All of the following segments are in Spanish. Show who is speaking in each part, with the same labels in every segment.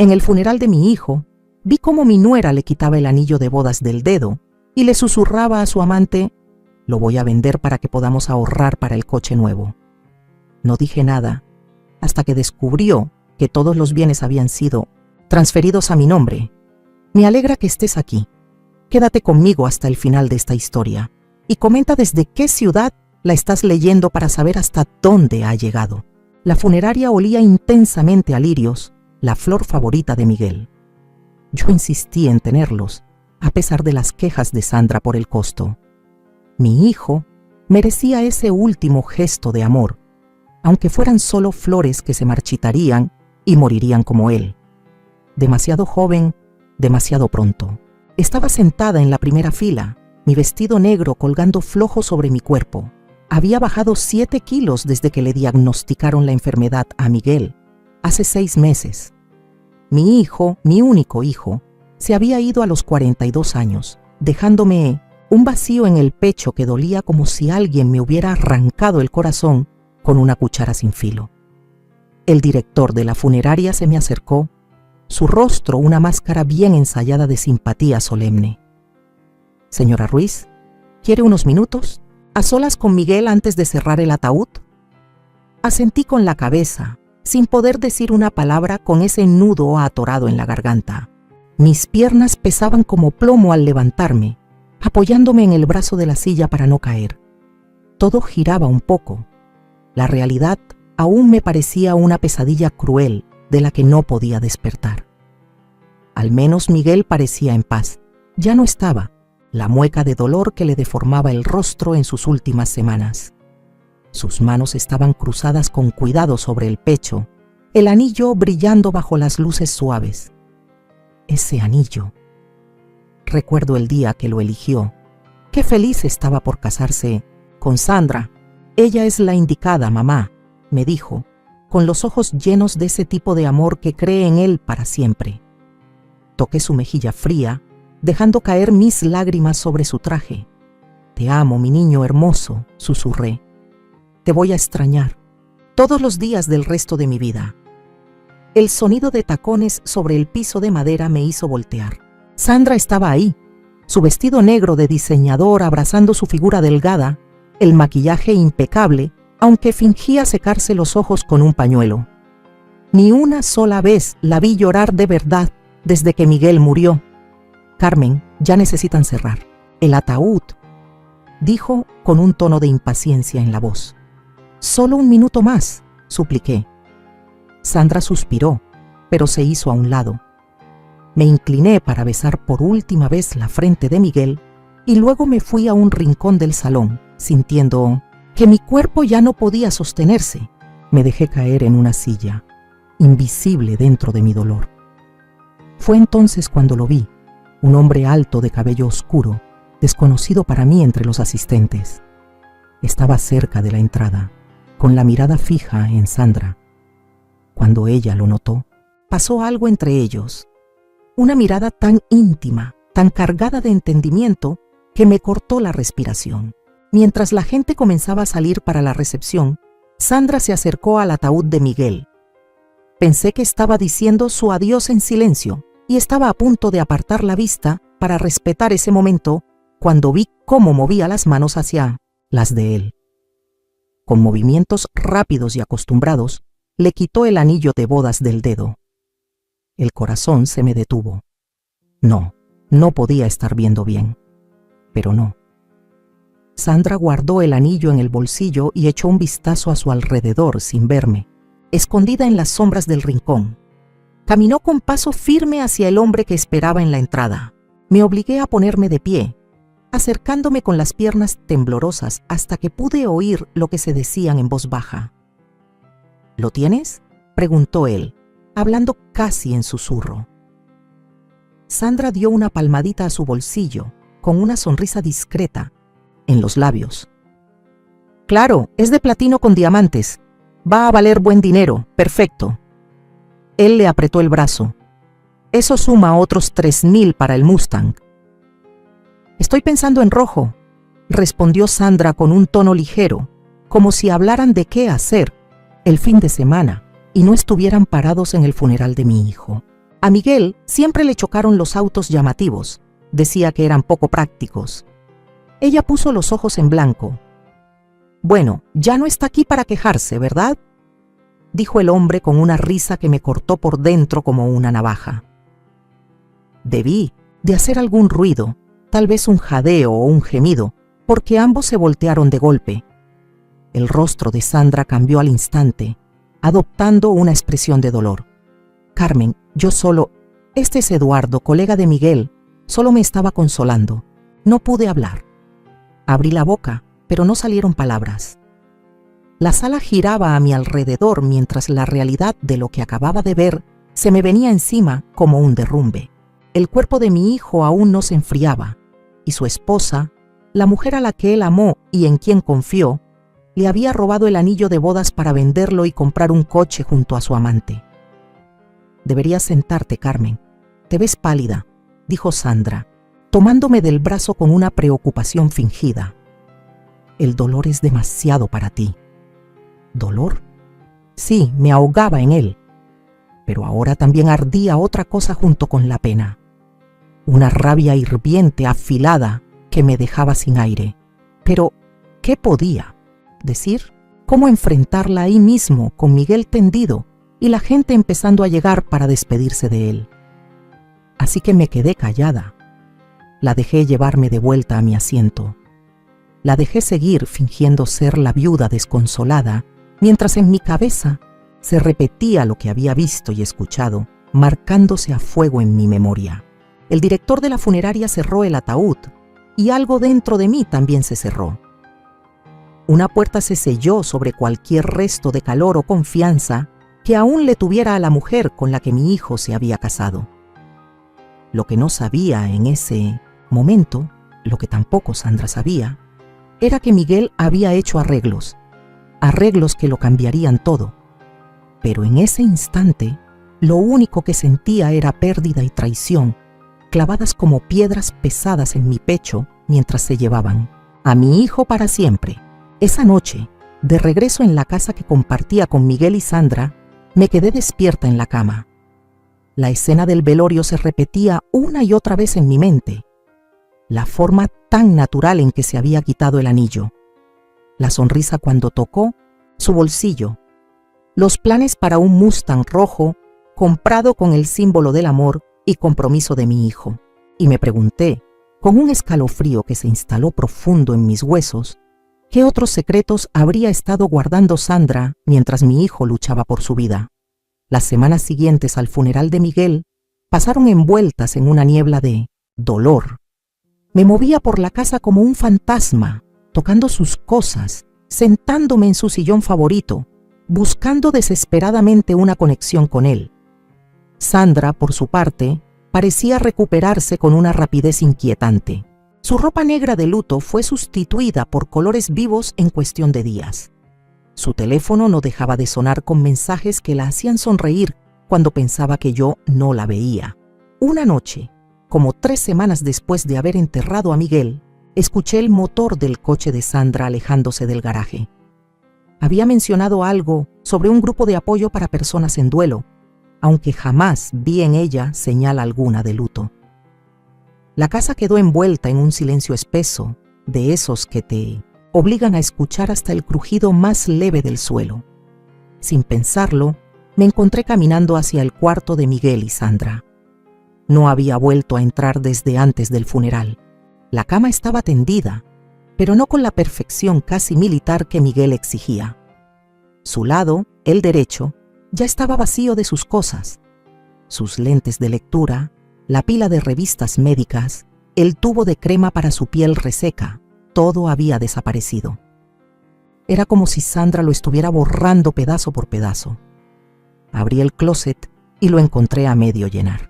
Speaker 1: En el funeral de mi hijo, vi cómo mi nuera le quitaba el anillo de bodas del dedo y le susurraba a su amante: «Lo voy a vender para que podamos ahorrar para el coche nuevo». No dije nada hasta que descubrió que todos los bienes habían sido transferidos a mi nombre. Me alegra que estés aquí. Quédate conmigo hasta el final de esta historia y comenta desde qué ciudad la estás leyendo para saber hasta dónde ha llegado. La funeraria olía intensamente a lirios, la flor favorita de Miguel. Yo insistí en tenerlos, a pesar de las quejas de Sandra por el costo. Mi hijo merecía ese último gesto de amor, aunque fueran solo flores que se marchitarían y morirían como él. Demasiado joven, demasiado pronto. Estaba sentada en la primera fila, mi vestido negro colgando flojo sobre mi cuerpo. Había bajado 7 kilos desde que le diagnosticaron la enfermedad a Miguel, hace 6 meses. Mi hijo, mi único hijo, se había ido a los 42 años, dejándome un vacío en el pecho que dolía como si alguien me hubiera arrancado el corazón con una cuchara sin filo. El director de la funeraria se me acercó, su rostro una máscara bien ensayada de simpatía solemne. «Señora Ruiz, ¿quiere unos minutos? ¿A solas con Miguel antes de cerrar el ataúd?» Asentí con la cabeza, sin poder decir una palabra con ese nudo atorado en la garganta. Mis piernas pesaban como plomo al levantarme, apoyándome en el brazo de la silla para no caer. Todo giraba un poco. La realidad aún me parecía una pesadilla cruel de la que no podía despertar. Al menos Miguel parecía en paz. Ya no estaba la mueca de dolor que le deformaba el rostro en sus últimas semanas. Sus manos estaban cruzadas con cuidado sobre el pecho, el anillo brillando bajo las luces suaves. Ese anillo. Recuerdo el día que lo eligió. Qué feliz estaba por casarse con Sandra. «Ella es la indicada, mamá», me dijo, con los ojos llenos de ese tipo de amor que cree en él para siempre. Toqué su mejilla fría, dejando caer mis lágrimas sobre su traje. «Te amo, mi niño hermoso», susurré. «Te voy a extrañar todos los días del resto de mi vida». El sonido de tacones sobre el piso de madera me hizo voltear. Sandra estaba ahí, su vestido negro de diseñador abrazando su figura delgada, el maquillaje impecable, aunque fingía secarse los ojos con un pañuelo. Ni una sola vez la vi llorar de verdad desde que Miguel murió. «Carmen, ya necesitan cerrar. El ataúd», dijo con un tono de impaciencia en la voz. «Solo un minuto más», supliqué. Sandra suspiró, pero se hizo a un lado. Me incliné para besar por última vez la frente de Miguel y luego me fui a un rincón del salón, sintiendo que mi cuerpo ya no podía sostenerse. Me dejé caer en una silla, invisible dentro de mi dolor. Fue entonces cuando lo vi, un hombre alto de cabello oscuro, desconocido para mí entre los asistentes. Estaba cerca de la entrada, con la mirada fija en Sandra. Cuando ella lo notó, pasó algo entre ellos. Una mirada tan íntima, tan cargada de entendimiento, que me cortó la respiración. Mientras la gente comenzaba a salir para la recepción, Sandra se acercó al ataúd de Miguel. Pensé que estaba diciendo su adiós en silencio y estaba a punto de apartar la vista para respetar ese momento cuando vi cómo movía las manos hacia las de él. Con movimientos rápidos y acostumbrados, le quitó el anillo de bodas del dedo. El corazón se me detuvo. No podía estar viendo bien. Pero no. Sandra guardó el anillo en el bolsillo y echó un vistazo a su alrededor sin verme, escondida en las sombras del rincón. Caminó con paso firme hacia el hombre que esperaba en la entrada. Me obligué a ponerme de pie, acercándome con las piernas temblorosas hasta que pude oír lo que se decían en voz baja. «¿Lo tienes?», preguntó él, hablando casi en susurro. Sandra dio una palmadita a su bolsillo, con una sonrisa discreta en los labios. «Claro, es de platino con diamantes. Va a valer buen dinero, perfecto». Él le apretó el brazo. «Eso suma otros 3,000 para el Mustang». «Estoy pensando en rojo», respondió Sandra con un tono ligero, como si hablaran de qué hacer el fin de semana y no estuvieran parados en el funeral de mi hijo. A Miguel siempre le chocaron los autos llamativos. Decía que eran poco prácticos. Ella puso los ojos en blanco. «Bueno, ya no está aquí para quejarse, ¿verdad?», dijo el hombre con una risa que me cortó por dentro como una navaja. Debí de hacer algún ruido, tal vez un jadeo o un gemido, porque ambos se voltearon de golpe. El rostro de Sandra cambió al instante, adoptando una expresión de dolor. «Carmen, yo solo... Este es Eduardo, colega de Miguel. Solo me estaba consolando. No pude hablar». Abrí la boca, pero no salieron palabras. La sala giraba a mi alrededor mientras la realidad de lo que acababa de ver se me venía encima como un derrumbe. El cuerpo de mi hijo aún no se enfriaba, y su esposa, la mujer a la que él amó y en quien confió, le había robado el anillo de bodas para venderlo y comprar un coche junto a su amante. «Deberías sentarte, Carmen. Te ves pálida», dijo Sandra, tomándome del brazo con una preocupación fingida. «El dolor es demasiado para ti». ¿Dolor? Sí, me ahogaba en él. Pero ahora también ardía otra cosa junto con la pena. Una rabia hirviente, afilada, que me dejaba sin aire. Pero, ¿qué podía decir? ¿Cómo enfrentarla ahí mismo, con Miguel tendido y la gente empezando a llegar para despedirse de él? Así que me quedé callada. La dejé llevarme de vuelta a mi asiento. La dejé seguir fingiendo ser la viuda desconsolada, mientras en mi cabeza se repetía lo que había visto y escuchado, marcándose a fuego en mi memoria. El director de la funeraria cerró el ataúd y algo dentro de mí también se cerró. Una puerta se selló sobre cualquier resto de calor o confianza que aún le tuviera a la mujer con la que mi hijo se había casado. Lo que no sabía en ese momento, lo que tampoco Sandra sabía, era que Miguel había hecho arreglos que lo cambiarían todo. Pero en ese instante, lo único que sentía era pérdida y traición, clavadas como piedras pesadas en mi pecho mientras se llevaban a mi hijo para siempre. Esa noche, de regreso en la casa que compartía con Miguel y Sandra, me quedé despierta en la cama. La escena del velorio se repetía una y otra vez en mi mente. La forma tan natural en que se había quitado el anillo. La sonrisa cuando tocó su bolsillo. Los planes para un Mustang rojo comprado con el símbolo del amor y compromiso de mi hijo. Y me pregunté, con un escalofrío que se instaló profundo en mis huesos, ¿qué otros secretos habría estado guardando Sandra mientras mi hijo luchaba por su vida? Las semanas siguientes al funeral de Miguel pasaron envueltas en una niebla de dolor. Me movía por la casa como un fantasma, tocando sus cosas, sentándome en su sillón favorito, buscando desesperadamente una conexión con él. Sandra, por su parte, parecía recuperarse con una rapidez inquietante. Su ropa negra de luto fue sustituida por colores vivos en cuestión de días. Su teléfono no dejaba de sonar con mensajes que la hacían sonreír cuando pensaba que yo no la veía. Una noche, como 3 semanas después de haber enterrado a Miguel, escuché el motor del coche de Sandra alejándose del garaje. Había mencionado algo sobre un grupo de apoyo para personas en duelo, aunque jamás vi en ella señal alguna de luto. La casa quedó envuelta en un silencio espeso, de esos que te obligan a escuchar hasta el crujido más leve del suelo. Sin pensarlo, me encontré caminando hacia el cuarto de Miguel y Sandra. No había vuelto a entrar desde antes del funeral. La cama estaba tendida, pero no con la perfección casi militar que Miguel exigía. Su lado, el derecho, ya estaba vacío de sus cosas. Sus lentes de lectura, la pila de revistas médicas, el tubo de crema para su piel reseca, todo había desaparecido. Era como si Sandra lo estuviera borrando pedazo por pedazo. Abrí el closet y lo encontré a medio llenar.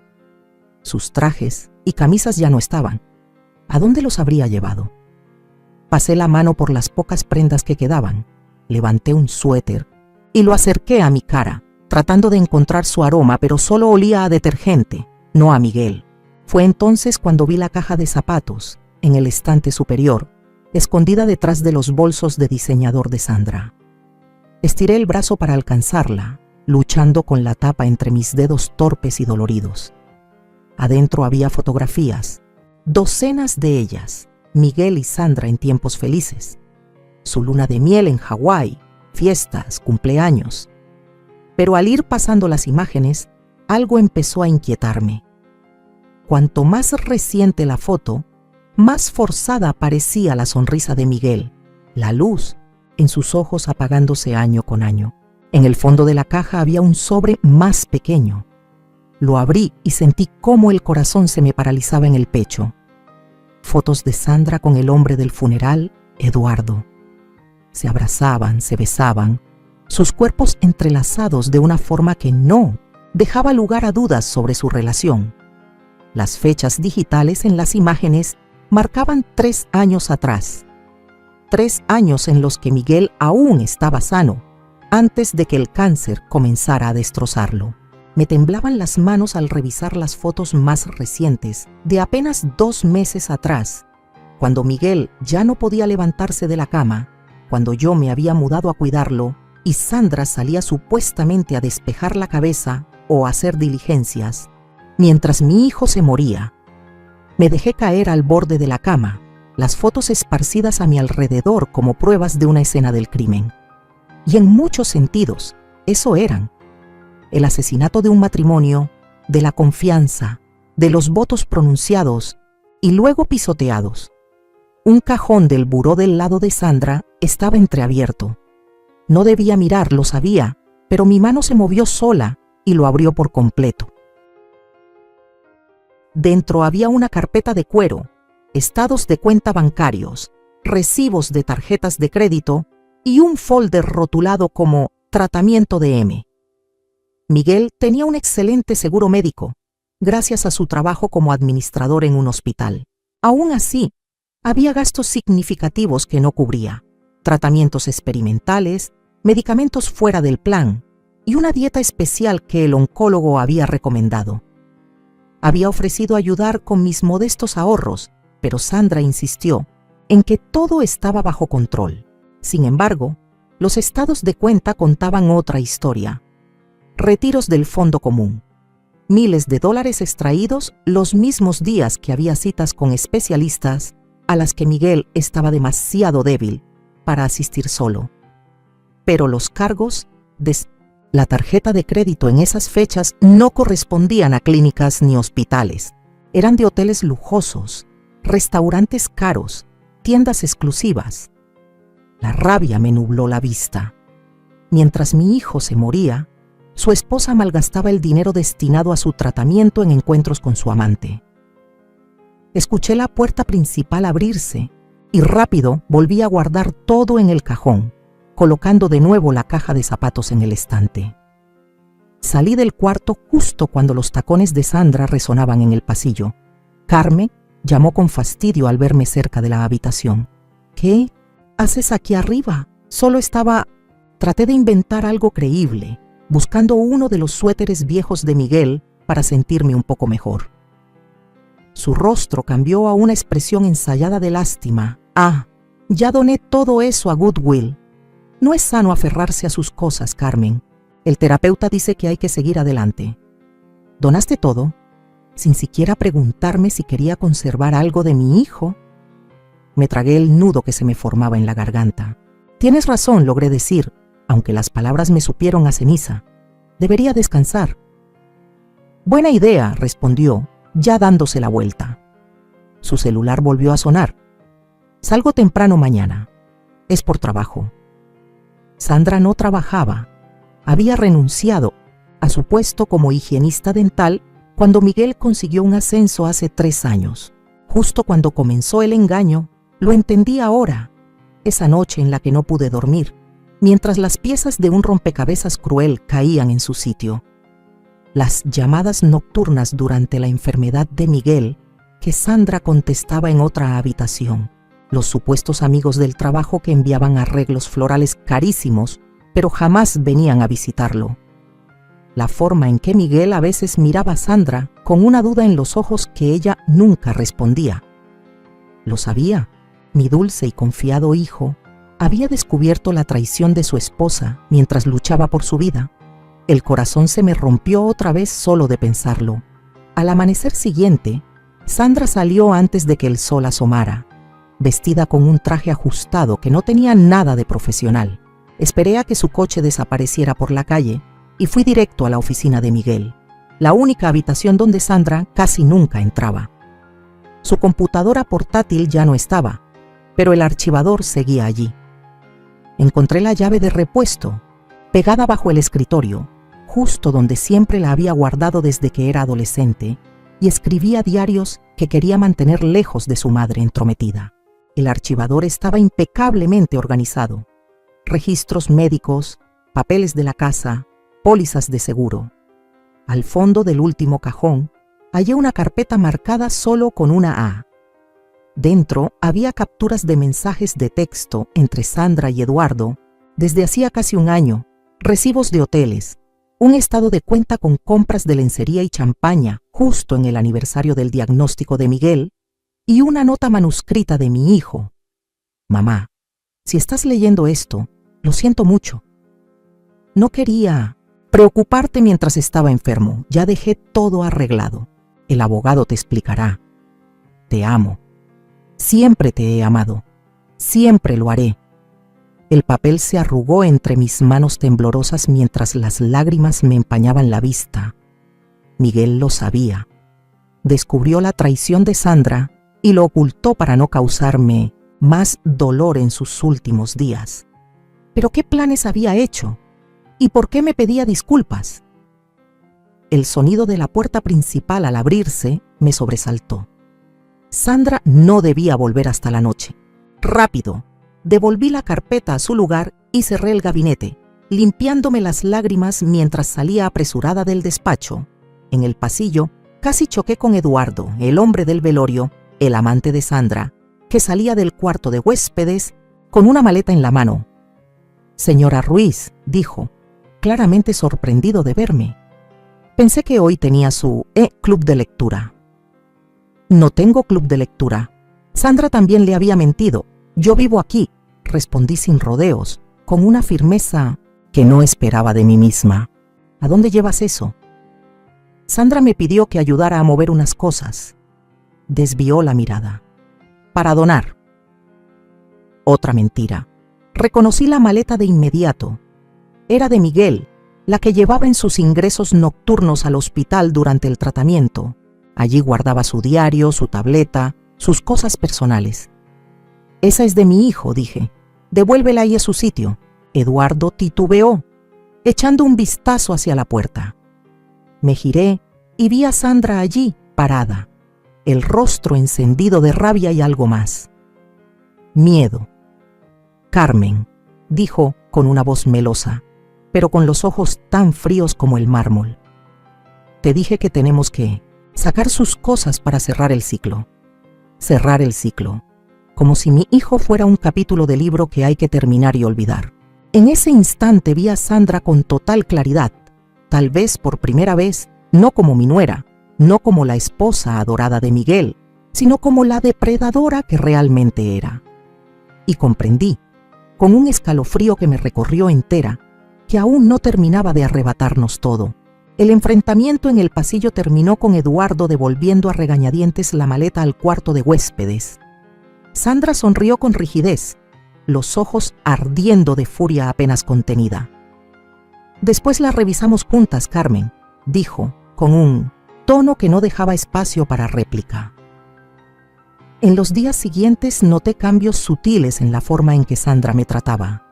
Speaker 1: Sus trajes y camisas ya no estaban. ¿A dónde los habría llevado? Pasé la mano por las pocas prendas que quedaban, levanté un suéter y lo acerqué a mi cara, tratando de encontrar su aroma, pero solo olía a detergente, no a Miguel. Fue entonces cuando vi la caja de zapatos en el estante superior, escondida detrás de los bolsos de diseñador de Sandra. Estiré el brazo para alcanzarla, luchando con la tapa entre mis dedos torpes y doloridos. Adentro había fotografías, docenas de ellas, Miguel y Sandra en tiempos felices, su luna de miel en Hawái, fiestas, cumpleaños. Pero al ir pasando las imágenes, algo empezó a inquietarme. Cuanto más reciente la foto, más forzada parecía la sonrisa de Miguel, la luz en sus ojos apagándose año con año. En el fondo de la caja había un sobre más pequeño. Lo abrí y sentí cómo el corazón se me paralizaba en el pecho. Fotos de Sandra con el hombre del funeral, Eduardo. Se abrazaban, se besaban, sus cuerpos entrelazados de una forma que no dejaba lugar a dudas sobre su relación. Las fechas digitales en las imágenes marcaban 3 años atrás. 3 años en los que Miguel aún estaba sano, antes de que el cáncer comenzara a destrozarlo. Me temblaban las manos al revisar las fotos más recientes, de apenas 2 meses atrás, cuando Miguel ya no podía levantarse de la cama, cuando yo me había mudado a cuidarlo y Sandra salía supuestamente a despejar la cabeza o a hacer diligencias, mientras mi hijo se moría. Me dejé caer al borde de la cama, las fotos esparcidas a mi alrededor como pruebas de una escena del crimen. Y en muchos sentidos, eso eran. El asesinato de un matrimonio, de la confianza, de los votos pronunciados y luego pisoteados. Un cajón del buró del lado de Sandra estaba entreabierto. No debía mirar, lo sabía, pero mi mano se movió sola y lo abrió por completo. Dentro había una carpeta de cuero, estados de cuenta bancarios, recibos de tarjetas de crédito y un folder rotulado como Tratamiento de M. Miguel tenía un excelente seguro médico, gracias a su trabajo como administrador en un hospital. Aún así, había gastos significativos que no cubría, tratamientos experimentales, medicamentos fuera del plan y una dieta especial que el oncólogo había recomendado. Había ofrecido ayudar con mis modestos ahorros, pero Sandra insistió en que todo estaba bajo control. Sin embargo, los estados de cuenta contaban otra historia. Retiros del fondo común. Miles de dólares extraídos los mismos días que había citas con especialistas a las que Miguel estaba demasiado débil para asistir solo. Pero los cargos de la tarjeta de crédito en esas fechas no correspondían a clínicas ni hospitales. Eran de hoteles lujosos, restaurantes caros, tiendas exclusivas. La rabia me nubló la vista. Mientras mi hijo se moría, su esposa malgastaba el dinero destinado a su tratamiento en encuentros con su amante. Escuché la puerta principal abrirse y rápido volví a guardar todo en el cajón, colocando de nuevo la caja de zapatos en el estante. Salí del cuarto justo cuando los tacones de Sandra resonaban en el pasillo. Carmen llamó con fastidio al verme cerca de la habitación. ¿Qué haces aquí arriba? Solo estaba... Traté de inventar algo creíble, buscando uno de los suéteres viejos de Miguel para sentirme un poco mejor. Su rostro cambió a una expresión ensayada de lástima. Ah, ya doné todo eso a Goodwill. No es sano aferrarse a sus cosas, Carmen. El terapeuta dice que hay que seguir adelante. ¿Donaste todo? Sin siquiera preguntarme si quería conservar algo de mi hijo. Me tragué el nudo que se me formaba en la garganta. Tienes razón, logré decir, aunque las palabras me supieron a ceniza. Debería descansar. Buena idea, respondió, ya dándose la vuelta. Su celular volvió a sonar. Salgo temprano mañana. Es por trabajo. Sandra no trabajaba. Había renunciado a su puesto como higienista dental cuando Miguel consiguió un ascenso hace 3 años. Justo cuando comenzó el engaño, lo entendí ahora, esa noche en la que no pude dormir, mientras las piezas de un rompecabezas cruel caían en su sitio. Las llamadas nocturnas durante la enfermedad de Miguel, que Sandra contestaba en otra habitación. Los supuestos amigos del trabajo que enviaban arreglos florales carísimos, pero jamás venían a visitarlo. La forma en que Miguel a veces miraba a Sandra con una duda en los ojos que ella nunca respondía. Lo sabía, mi dulce y confiado hijo había descubierto la traición de su esposa mientras luchaba por su vida. El corazón se me rompió otra vez solo de pensarlo. Al amanecer siguiente, Sandra salió antes de que el sol asomara, vestida con un traje ajustado que no tenía nada de profesional. Esperé a que su coche desapareciera por la calle y fui directo a la oficina de Miguel, la única habitación donde Sandra casi nunca entraba. Su computadora portátil ya no estaba, pero el archivador seguía allí. Encontré la llave de repuesto, pegada bajo el escritorio, justo donde siempre la había guardado desde que era adolescente, y escribía diarios que quería mantener lejos de su madre entrometida. El archivador estaba impecablemente organizado. Registros médicos, papeles de la casa, pólizas de seguro. Al fondo del último cajón, hallé una carpeta marcada solo con una A. Dentro había capturas de mensajes de texto entre Sandra y Eduardo desde hacía casi un año, recibos de hoteles, un estado de cuenta con compras de lencería y champaña justo en el aniversario del diagnóstico de Miguel y una nota manuscrita de mi hijo. Mamá, si estás leyendo esto, lo siento mucho. No quería preocuparte mientras estaba enfermo, ya dejé todo arreglado. El abogado te explicará. Te amo. Siempre te he amado. Siempre lo haré. El papel se arrugó entre mis manos temblorosas mientras las lágrimas me empañaban la vista. Miguel lo sabía. Descubrió la traición de Sandra y lo ocultó para no causarme más dolor en sus últimos días. ¿Pero qué planes había hecho? ¿Y por qué me pedía disculpas? El sonido de la puerta principal al abrirse me sobresaltó. Sandra no debía volver hasta la noche. Rápido, devolví la carpeta a su lugar y cerré el gabinete, limpiándome las lágrimas mientras salía apresurada del despacho. En el pasillo, casi choqué con Eduardo, el hombre del velorio, el amante de Sandra, que salía del cuarto de huéspedes con una maleta en la mano. Señora Ruiz, dijo, claramente sorprendido de verme. Pensé que hoy tenía su club de lectura. No tengo club de lectura. Sandra también le había mentido. Yo vivo aquí, respondí sin rodeos, con una firmeza que no esperaba de mí misma. ¿A dónde llevas eso? Sandra me pidió que ayudara a mover unas cosas. Desvió la mirada. Para donar. Otra mentira. Reconocí la maleta de inmediato. Era de Miguel, la que llevaba en sus ingresos nocturnos al hospital durante el tratamiento. Allí guardaba su diario, su tableta, sus cosas personales. Esa es de mi hijo, dije. Devuélvela ahí a su sitio. Eduardo titubeó, echando un vistazo hacia la puerta. Me giré y vi a Sandra allí, parada, el rostro encendido de rabia y algo más. Miedo. Carmen, dijo con una voz melosa, pero con los ojos tan fríos como el mármol. Te dije que tenemos que sacar sus cosas para cerrar el ciclo. Cerrar el ciclo, como si mi hijo fuera un capítulo de libro que hay que terminar y olvidar. En ese instante vi a Sandra con total claridad, tal vez por primera vez, no como mi nuera, no como la esposa adorada de Miguel, sino como la depredadora que realmente era. Y comprendí, con un escalofrío que me recorrió entera, que aún no terminaba de arrebatarnos todo. El enfrentamiento en el pasillo terminó con Eduardo devolviendo a regañadientes la maleta al cuarto de huéspedes. Sandra sonrió con rigidez, los ojos ardiendo de furia apenas contenida. Después la revisamos juntas, Carmen, dijo, con un tono que no dejaba espacio para réplica. En los días siguientes noté cambios sutiles en la forma en que Sandra me trataba.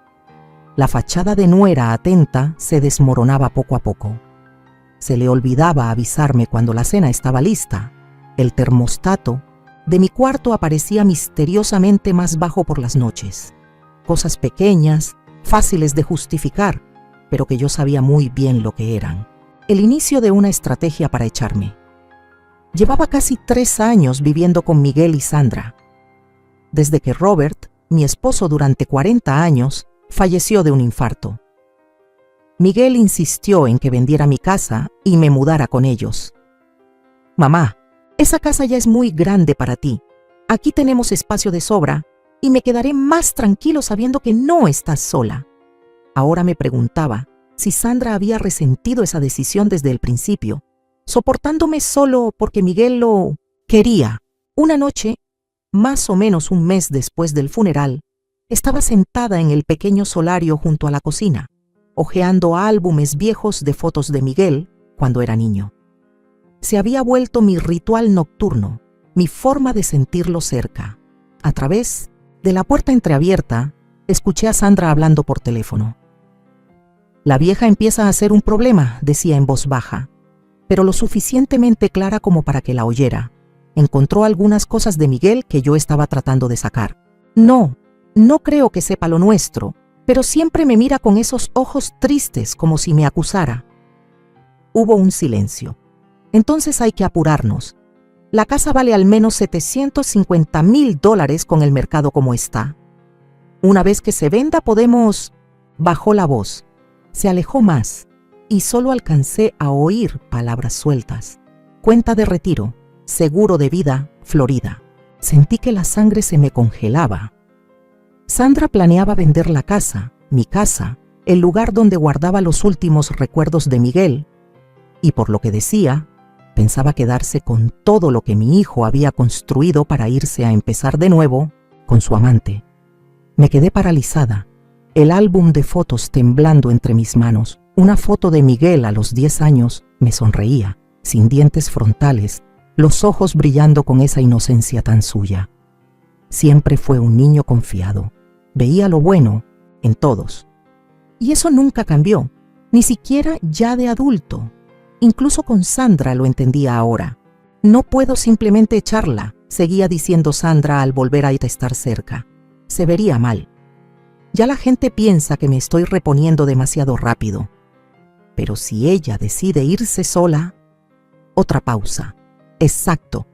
Speaker 1: La fachada de nuera atenta se desmoronaba poco a poco. Se le olvidaba avisarme cuando la cena estaba lista. El termostato de mi cuarto aparecía misteriosamente más bajo por las noches. Cosas pequeñas, fáciles de justificar, pero que yo sabía muy bien lo que eran. El inicio de una estrategia para echarme. Llevaba casi 3 años viviendo con Miguel y Sandra. Desde que Robert, mi esposo durante 40 años, falleció de un infarto. Miguel insistió en que vendiera mi casa y me mudara con ellos. Mamá, esa casa ya es muy grande para ti. Aquí tenemos espacio de sobra y me quedaré más tranquilo sabiendo que no estás sola. Ahora me preguntaba si Sandra había resentido esa decisión desde el principio, soportándome solo porque Miguel lo quería. Una noche, más o menos un mes después del funeral, estaba sentada en el pequeño solario junto a la cocina, hojeando álbumes viejos de fotos de Miguel cuando era niño. Se había vuelto mi ritual nocturno, mi forma de sentirlo cerca. A través de la puerta entreabierta, escuché a Sandra hablando por teléfono. La vieja empieza a ser un problema, decía en voz baja, pero lo suficientemente clara como para que la oyera. Encontró algunas cosas de Miguel que yo estaba tratando de sacar. No creo que sepa lo nuestro, pero siempre me mira con esos ojos tristes como si me acusara. Hubo un silencio. Entonces hay que apurarnos. La casa vale al menos $750,000 con el mercado como está. Una vez que se venda podemos... Bajó la voz. Se alejó más y solo alcancé a oír palabras sueltas. Cuenta de retiro, seguro de vida, Florida. Sentí que la sangre se me congelaba. Sandra planeaba vender la casa, mi casa, el lugar donde guardaba los últimos recuerdos de Miguel, y por lo que decía, pensaba quedarse con todo lo que mi hijo había construido para irse a empezar de nuevo con su amante. Me quedé paralizada, el álbum de fotos temblando entre mis manos. Una foto de Miguel a los 10 años me sonreía, sin dientes frontales, los ojos brillando con esa inocencia tan suya. Siempre fue un niño confiado. Veía lo bueno en todos. Y eso nunca cambió, ni siquiera ya de adulto. Incluso con Sandra lo entendía ahora. No puedo simplemente echarla, seguía diciendo Sandra al volver a estar cerca. Se vería mal. Ya la gente piensa que me estoy reponiendo demasiado rápido. Pero si ella decide irse sola... Otra pausa. Exacto.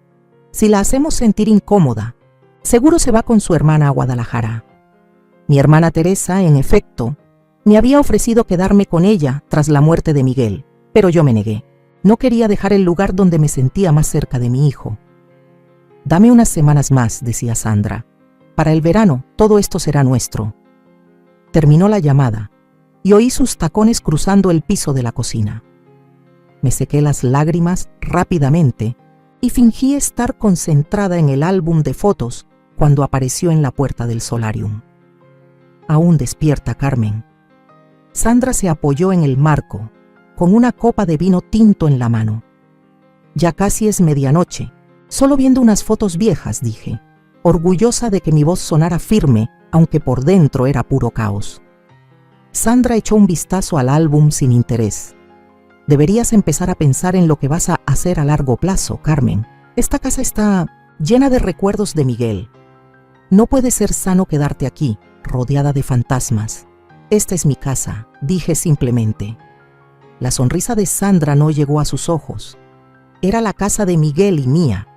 Speaker 1: Si la hacemos sentir incómoda, seguro se va con su hermana a Guadalajara. Mi hermana Teresa, en efecto, me había ofrecido quedarme con ella tras la muerte de Miguel, pero yo me negué. No quería dejar el lugar donde me sentía más cerca de mi hijo. Dame unas semanas más, decía Sandra. Para el verano, todo esto será nuestro. Terminó la llamada y oí sus tacones cruzando el piso de la cocina. Me sequé las lágrimas rápidamente y fingí estar concentrada en el álbum de fotos cuando apareció en la puerta del solarium. Aún despierta, Carmen. Sandra se apoyó en el marco, con una copa de vino tinto en la mano. Ya casi es medianoche, solo viendo unas fotos viejas, dije, orgullosa de que mi voz sonara firme, aunque por dentro era puro caos. Sandra echó un vistazo al álbum sin interés. Deberías empezar a pensar en lo que vas a hacer a largo plazo, Carmen. Esta casa está llena de recuerdos de Miguel. No puede ser sano quedarte aquí, rodeada de fantasmas. Esta es mi casa, dije simplemente. La sonrisa de Sandra no llegó a sus ojos. Era la casa de Miguel y mía.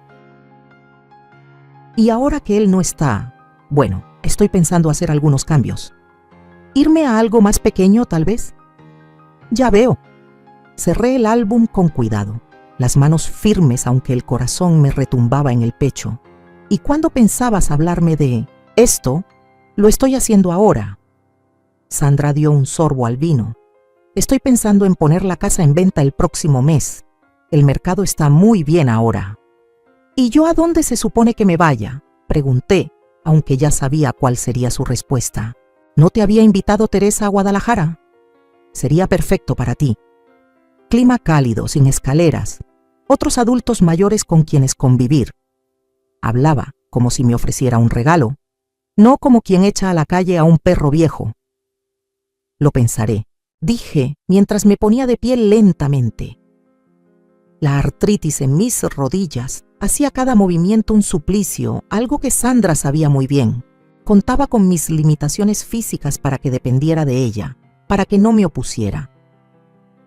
Speaker 1: Y ahora que él no está, bueno, estoy pensando hacer algunos cambios. ¿Irme a algo más pequeño, tal vez? Ya veo. Cerré el álbum con cuidado, las manos firmes aunque el corazón me retumbaba en el pecho. ¿Y cuándo pensabas hablarme de esto? Lo estoy haciendo ahora. Sandra dio un sorbo al vino. Estoy pensando en poner la casa en venta el próximo mes. El mercado está muy bien ahora. ¿Y yo a dónde se supone que me vaya? Pregunté, aunque ya sabía cuál sería su respuesta. ¿No te había invitado Teresa a Guadalajara? Sería perfecto para ti. Clima cálido, sin escaleras, otros adultos mayores con quienes convivir. Hablaba como si me ofreciera un regalo, no como quien echa a la calle a un perro viejo. Lo pensaré, dije mientras me ponía de pie lentamente. La artritis en mis rodillas hacía cada movimiento un suplicio, algo que Sandra sabía muy bien. Contaba con mis limitaciones físicas para que dependiera de ella, para que no me opusiera.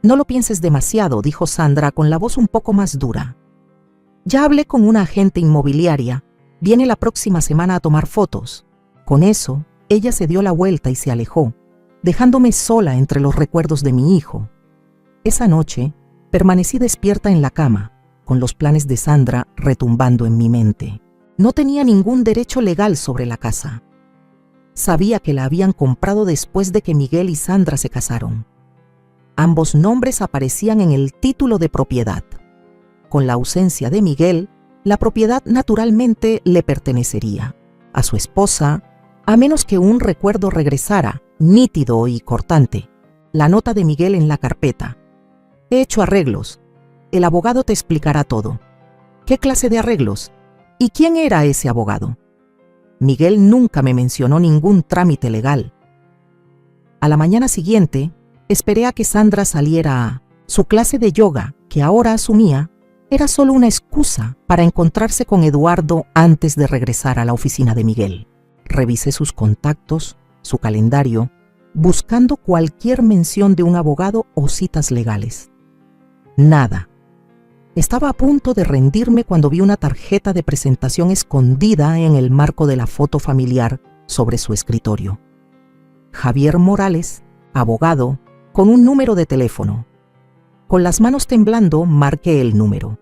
Speaker 1: No lo pienses demasiado, dijo Sandra con la voz un poco más dura. Ya hablé con una agente inmobiliaria, viene la próxima semana a tomar fotos. Con eso, ella se dio la vuelta y se alejó, dejándome sola entre los recuerdos de mi hijo. Esa noche, permanecí despierta en la cama, con los planes de Sandra retumbando en mi mente. No tenía ningún derecho legal sobre la casa. Sabía que la habían comprado después de que Miguel y Sandra se casaron. Ambos nombres aparecían en el título de propiedad. Con la ausencia de Miguel, la propiedad naturalmente le pertenecería a su esposa, a menos que un recuerdo regresara, nítido y cortante. La nota de Miguel en la carpeta. He hecho arreglos. El abogado te explicará todo. ¿Qué clase de arreglos? ¿Y quién era ese abogado? Miguel nunca me mencionó ningún trámite legal. A la mañana siguiente, esperé a que Sandra saliera a su clase de yoga, que ahora asumía era solo una excusa para encontrarse con Eduardo antes de regresar a la oficina de Miguel. Revisé sus contactos, su calendario, buscando cualquier mención de un abogado o citas legales. Nada. Estaba a punto de rendirme cuando vi una tarjeta de presentación escondida en el marco de la foto familiar sobre su escritorio. Javier Morales, abogado, con un número de teléfono. Con las manos temblando, marqué el número.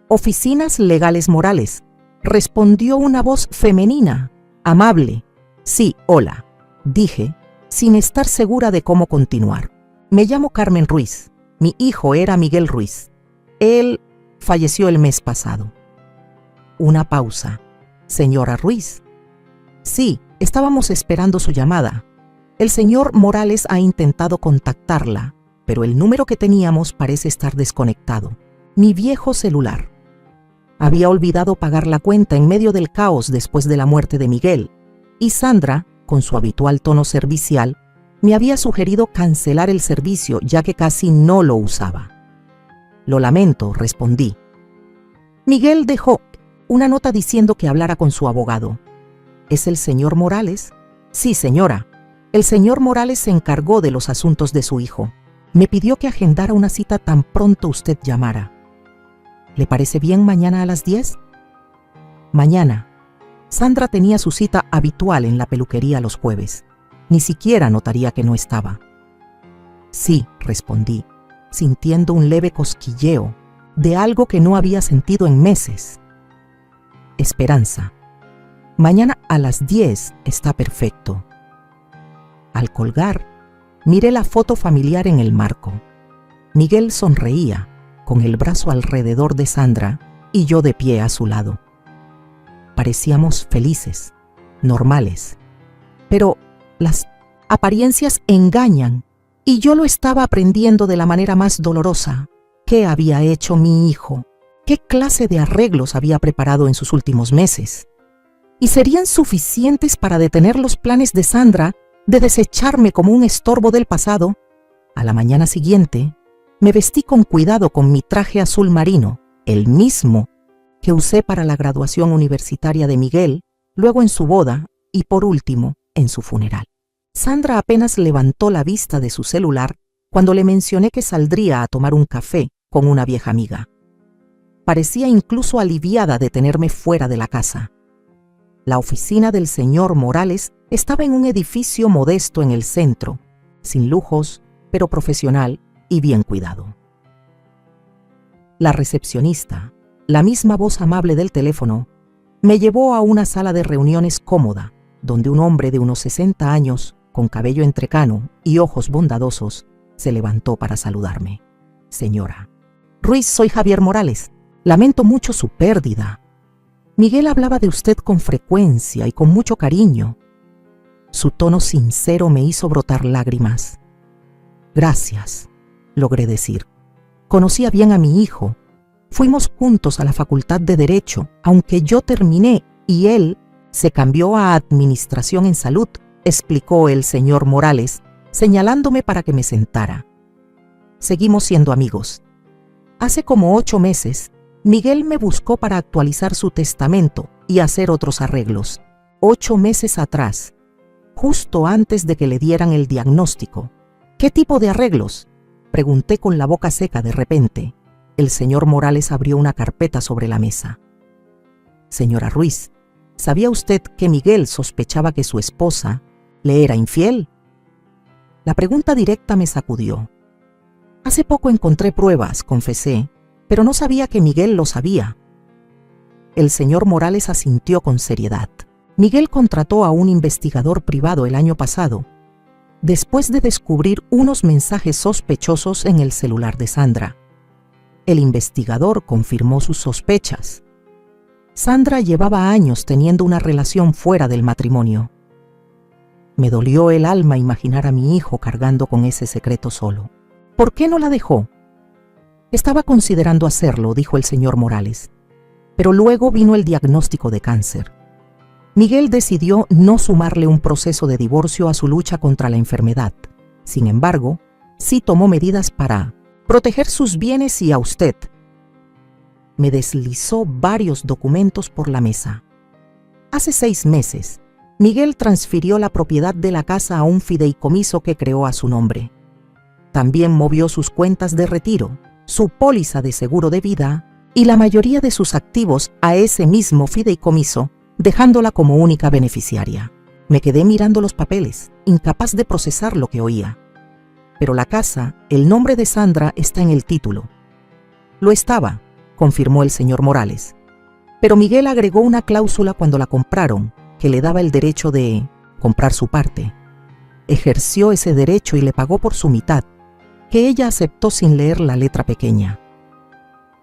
Speaker 1: Oficinas Legales Morales, respondió una voz femenina, amable. Sí, hola, dije, sin estar segura de cómo continuar. Me llamo Carmen Ruiz. Mi hijo era Miguel Ruiz. Él falleció el mes pasado. Una pausa. Señora Ruiz. Sí, estábamos esperando su llamada. El señor Morales ha intentado contactarla, pero el número que teníamos parece estar desconectado. Mi viejo celular. Había olvidado pagar la cuenta en medio del caos después de la muerte de Miguel, y Sandra, con su habitual tono servicial, me había sugerido cancelar el servicio ya que casi no lo usaba. Lo lamento, respondí. Miguel dejó una nota diciendo que hablara con su abogado. ¿Es el señor Morales? Sí, señora. El señor Morales se encargó de los asuntos de su hijo. Me pidió que agendara una cita tan pronto usted llamara. ¿Le parece bien mañana a las 10? Mañana. Sandra tenía su cita habitual en la peluquería los jueves. Ni siquiera notaría que no estaba. Sí, respondí, sintiendo un leve cosquilleo de algo que no había sentido en meses. Esperanza. Mañana a las 10 está perfecto. Al colgar, miré la foto familiar en el marco. Miguel sonreía, con el brazo alrededor de Sandra y yo de pie a su lado. Parecíamos felices, normales. Pero las apariencias engañan y yo lo estaba aprendiendo de la manera más dolorosa. ¿Qué había hecho mi hijo? ¿Qué clase de arreglos había preparado en sus últimos meses? ¿Y serían suficientes para detener los planes de Sandra de desecharme como un estorbo del pasado? A la mañana siguiente, me vestí con cuidado con mi traje azul marino, el mismo que usé para la graduación universitaria de Miguel, luego en su boda y por último en su funeral. Sandra apenas levantó la vista de su celular cuando le mencioné que saldría a tomar un café con una vieja amiga. Parecía incluso aliviada de tenerme fuera de la casa. La oficina del señor Morales estaba en un edificio modesto en el centro, sin lujos, pero profesional y bien cuidado. La recepcionista, la misma voz amable del teléfono, me llevó a una sala de reuniones cómoda, donde un hombre de unos 60 años, con cabello entrecano y ojos bondadosos, se levantó para saludarme. Señora Ruiz, soy Javier Morales. Lamento mucho su pérdida. Miguel hablaba de usted con frecuencia y con mucho cariño. Su tono sincero me hizo brotar lágrimas. Gracias, logré decir. Conocía bien a mi hijo. Fuimos juntos a la Facultad de Derecho, aunque yo terminé y él se cambió a Administración en Salud, explicó el señor Morales, señalándome para que me sentara. Seguimos siendo amigos. Hace como 8 meses, Miguel me buscó para actualizar su testamento y hacer otros arreglos. 8 meses atrás, justo antes de que le dieran el diagnóstico. ¿Qué tipo de arreglos?, pregunté con la boca seca de repente. El señor Morales abrió una carpeta sobre la mesa. Señora Ruiz, ¿sabía usted que Miguel sospechaba que su esposa le era infiel? La pregunta directa me sacudió. Hace poco encontré pruebas, confesé, pero no sabía que Miguel lo sabía. El señor Morales asintió con seriedad. Miguel contrató a un investigador privado el año pasado después de descubrir unos mensajes sospechosos en el celular de Sandra. El investigador confirmó sus sospechas. Sandra llevaba años teniendo una relación fuera del matrimonio. Me dolió el alma imaginar a mi hijo cargando con ese secreto solo. ¿Por qué no la dejó? Estaba considerando hacerlo, dijo el señor Morales. Pero luego vino el diagnóstico de cáncer. Miguel decidió no sumarle un proceso de divorcio a su lucha contra la enfermedad. Sin embargo, sí tomó medidas para proteger sus bienes y a usted. Me deslizó varios documentos por la mesa. Hace 6 meses, Miguel transfirió la propiedad de la casa a un fideicomiso que creó a su nombre. También movió sus cuentas de retiro, su póliza de seguro de vida y la mayoría de sus activos a ese mismo fideicomiso, dejándola como única beneficiaria. Me quedé mirando los papeles, incapaz de procesar lo que oía. Pero la casa, el nombre de Sandra está en el título. Lo estaba, confirmó el señor Morales. Pero Miguel agregó una cláusula cuando la compraron, que le daba el derecho de comprar su parte. Ejerció ese derecho y le pagó por su mitad, que ella aceptó sin leer la letra pequeña.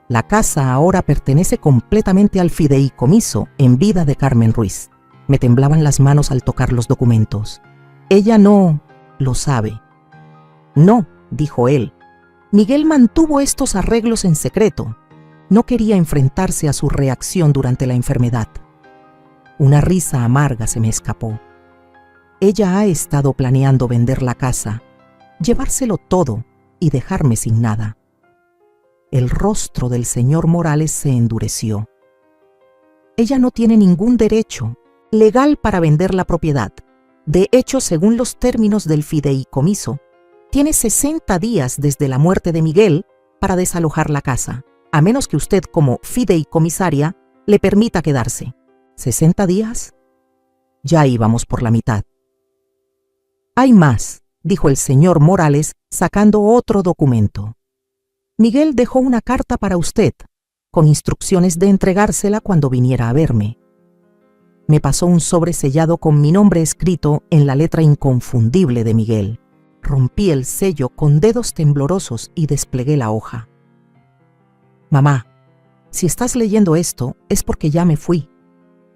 Speaker 1: La casa ahora pertenece completamente al fideicomiso en vida de Carmen Ruiz. Me temblaban las manos al tocar los documentos. Ella no lo sabe. No, dijo él. Miguel mantuvo estos arreglos en secreto. No quería enfrentarse a su reacción durante la enfermedad. Una risa amarga se me escapó. Ella ha estado planeando vender la casa, llevárselo todo y dejarme sin nada. El rostro del señor Morales se endureció. Ella no tiene ningún derecho legal para vender la propiedad. De hecho, según los términos del fideicomiso, tiene 60 días desde la muerte de Miguel para desalojar la casa, a menos que usted, como fideicomisaria, le permita quedarse. ¿60 días? Ya íbamos por la mitad. Hay más, dijo el señor Morales, sacando otro documento. Miguel dejó una carta para usted, con instrucciones de entregársela cuando viniera a verme. Me pasó un sobre sellado con mi nombre escrito en la letra inconfundible de Miguel. Rompí el sello con dedos temblorosos y desplegué la hoja. Mamá, si estás leyendo esto es porque ya me fui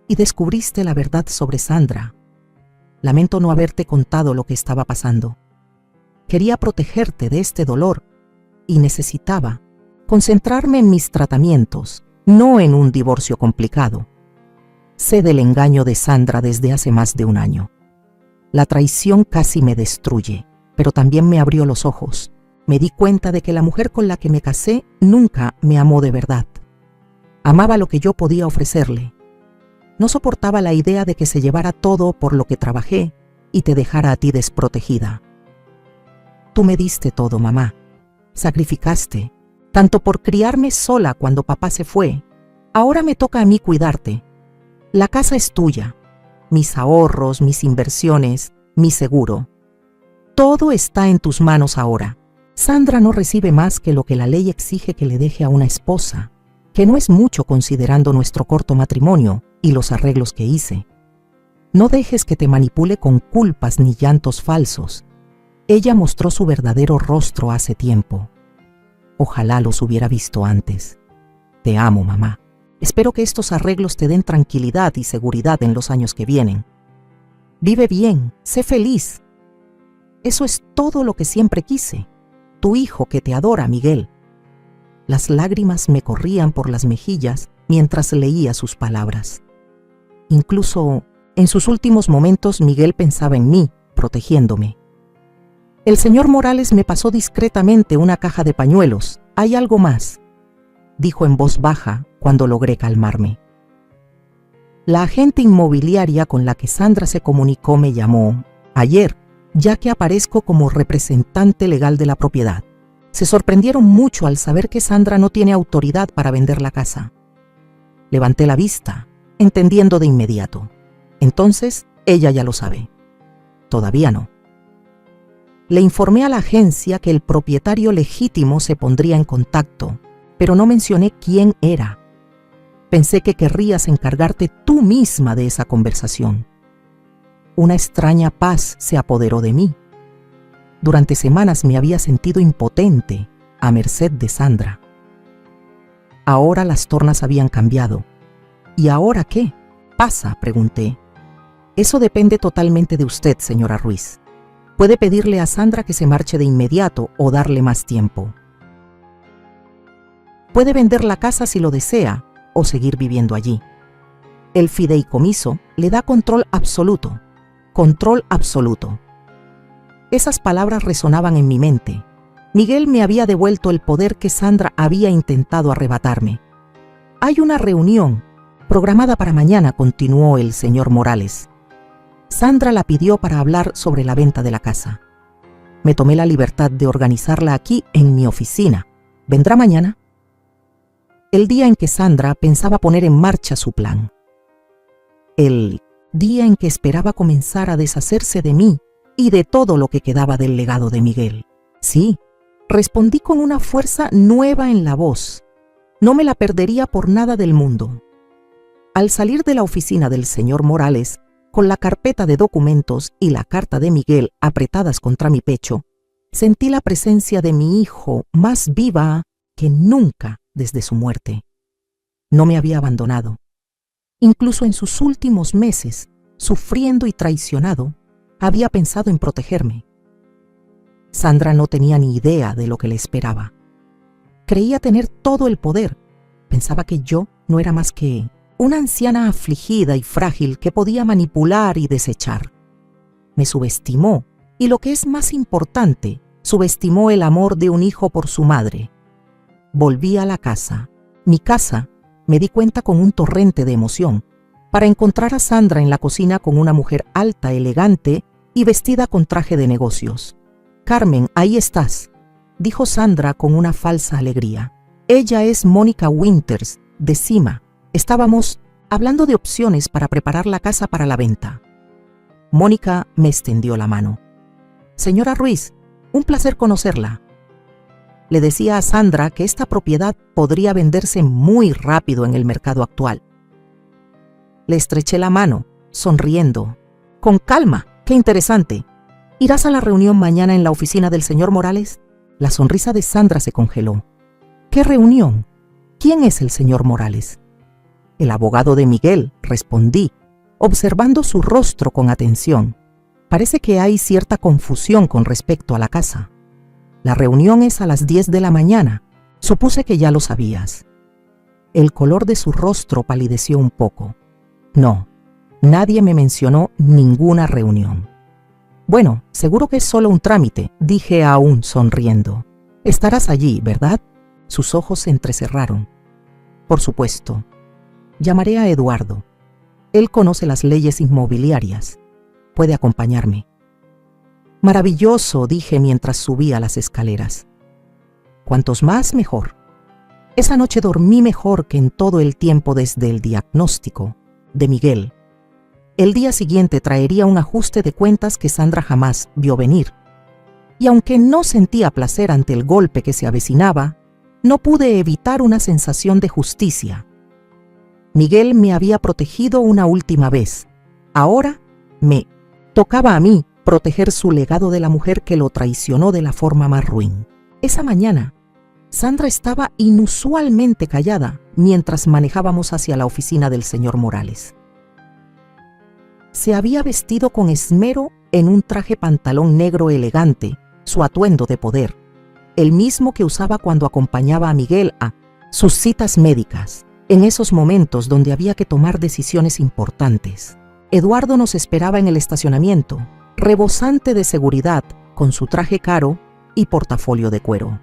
Speaker 1: y descubriste la verdad sobre Sandra. Lamento no haberte contado lo que estaba pasando. Quería protegerte de este dolor y necesitaba concentrarme en mis tratamientos, no en un divorcio complicado. Sé del engaño de Sandra desde hace más de un año. La traición casi me destruye, pero también me abrió los ojos. Me di cuenta de que la mujer con la que me casé nunca me amó de verdad. Amaba lo que yo podía ofrecerle. No soportaba la idea de que se llevara todo por lo que trabajé y te dejara a ti desprotegida. Tú me diste todo, mamá. Sacrificaste, tanto por criarme sola cuando papá se fue. Ahora me toca a mí cuidarte. La casa es tuya, mis ahorros, mis inversiones, mi seguro. Todo está en tus manos ahora. Sandra no recibe más que lo que la ley exige que le deje a una esposa, que no es mucho considerando nuestro corto matrimonio y los arreglos que hice. No dejes que te manipule con culpas ni llantos falsos. Ella mostró su verdadero rostro hace tiempo. Ojalá los hubiera visto antes. Te amo, mamá. Espero que estos arreglos te den tranquilidad y seguridad en los años que vienen. Vive bien, sé feliz. Eso es todo lo que siempre quise. Tu hijo que te adora, Miguel. Las lágrimas me corrían por las mejillas mientras leía sus palabras. Incluso en sus últimos momentos Miguel pensaba en mí, protegiéndome. El señor Morales me pasó discretamente una caja de pañuelos. Hay algo más, dijo en voz baja cuando logré calmarme. La agente inmobiliaria con la que Sandra se comunicó me llamó ayer, ya que aparezco como representante legal de la propiedad. Se sorprendieron mucho al saber que Sandra no tiene autoridad para vender la casa. Levanté la vista, entendiendo de inmediato. Entonces, ella ya lo sabe. Todavía no. Le informé a la agencia que el propietario legítimo se pondría en contacto, pero no mencioné quién era. Pensé que querrías encargarte tú misma de esa conversación. Una extraña paz se apoderó de mí. Durante semanas me había sentido impotente, a merced de Sandra. Ahora las tornas habían cambiado. ¿Y ahora qué pasa?, pregunté. Eso depende totalmente de usted, señora Ruiz. Puede pedirle a Sandra que se marche de inmediato o darle más tiempo. Puede vender la casa si lo desea o seguir viviendo allí. El fideicomiso le da control absoluto. Control absoluto. Esas palabras resonaban en mi mente. Miguel me había devuelto el poder que Sandra había intentado arrebatarme. Hay una reunión programada para mañana, continuó el señor Morales. Sandra la pidió para hablar sobre la venta de la casa. Me tomé la libertad de organizarla aquí en mi oficina. ¿Vendrá mañana? El día en que Sandra pensaba poner en marcha su plan. El día en que esperaba comenzar a deshacerse de mí y de todo lo que quedaba del legado de Miguel. Sí, respondí con una fuerza nueva en la voz. No me la perdería por nada del mundo. Al salir de la oficina del señor Morales, con la carpeta de documentos y la carta de Miguel apretadas contra mi pecho, sentí la presencia de mi hijo más viva que nunca desde su muerte. No me había abandonado. Incluso en sus últimos meses, sufriendo y traicionado, había pensado en protegerme. Sandra no tenía ni idea de lo que le esperaba. Creía tener todo el poder. Pensaba que yo no era más que una anciana afligida y frágil que podía manipular y desechar. Me subestimó y, lo que es más importante, subestimó el amor de un hijo por su madre. Volví a la casa, mi casa, me di cuenta con un torrente de emoción, para encontrar a Sandra en la cocina con una mujer alta, elegante y vestida con traje de negocios. «Carmen, ahí estás», dijo Sandra con una falsa alegría. «Ella es Mónica Winters, de Cima. Estábamos hablando de opciones para preparar la casa para la venta». Mónica me extendió la mano. «Señora Ruiz, un placer conocerla». Le decía a Sandra que esta propiedad podría venderse muy rápido en el mercado actual. Le estreché la mano, sonriendo. «Con calma, qué interesante. ¿Irás a la reunión mañana en la oficina del señor Morales?». La sonrisa de Sandra se congeló. «¿Qué reunión? ¿Quién es el señor Morales?». «El abogado de Miguel», respondí, observando su rostro con atención. «Parece que hay cierta confusión con respecto a la casa. La reunión es a las 10 de la mañana. Supuse que ya lo sabías». El color de su rostro palideció un poco. «No, nadie me mencionó ninguna reunión». «Bueno, seguro que es solo un trámite», dije aún sonriendo. «Estarás allí, ¿verdad?». Sus ojos se entrecerraron. «Por supuesto. Llamaré a Eduardo. Él conoce las leyes inmobiliarias. Puede acompañarme». «Maravilloso», dije mientras subía las escaleras. «Cuantos más, mejor». Esa noche dormí mejor que en todo el tiempo desde el diagnóstico de Miguel. El día siguiente traería un ajuste de cuentas que Sandra jamás vio venir. Y aunque no sentía placer ante el golpe que se avecinaba, no pude evitar una sensación de justicia. Miguel me había protegido una última vez. Ahora me tocaba a mí proteger su legado de la mujer que lo traicionó de la forma más ruin. Esa mañana, Sandra estaba inusualmente callada mientras manejábamos hacia la oficina del señor Morales. Se había vestido con esmero en un traje pantalón negro elegante, su atuendo de poder, el mismo que usaba cuando acompañaba a Miguel a sus citas médicas, en esos momentos donde había que tomar decisiones importantes. Eduardo nos esperaba en el estacionamiento, rebosante de seguridad, con su traje caro y portafolio de cuero.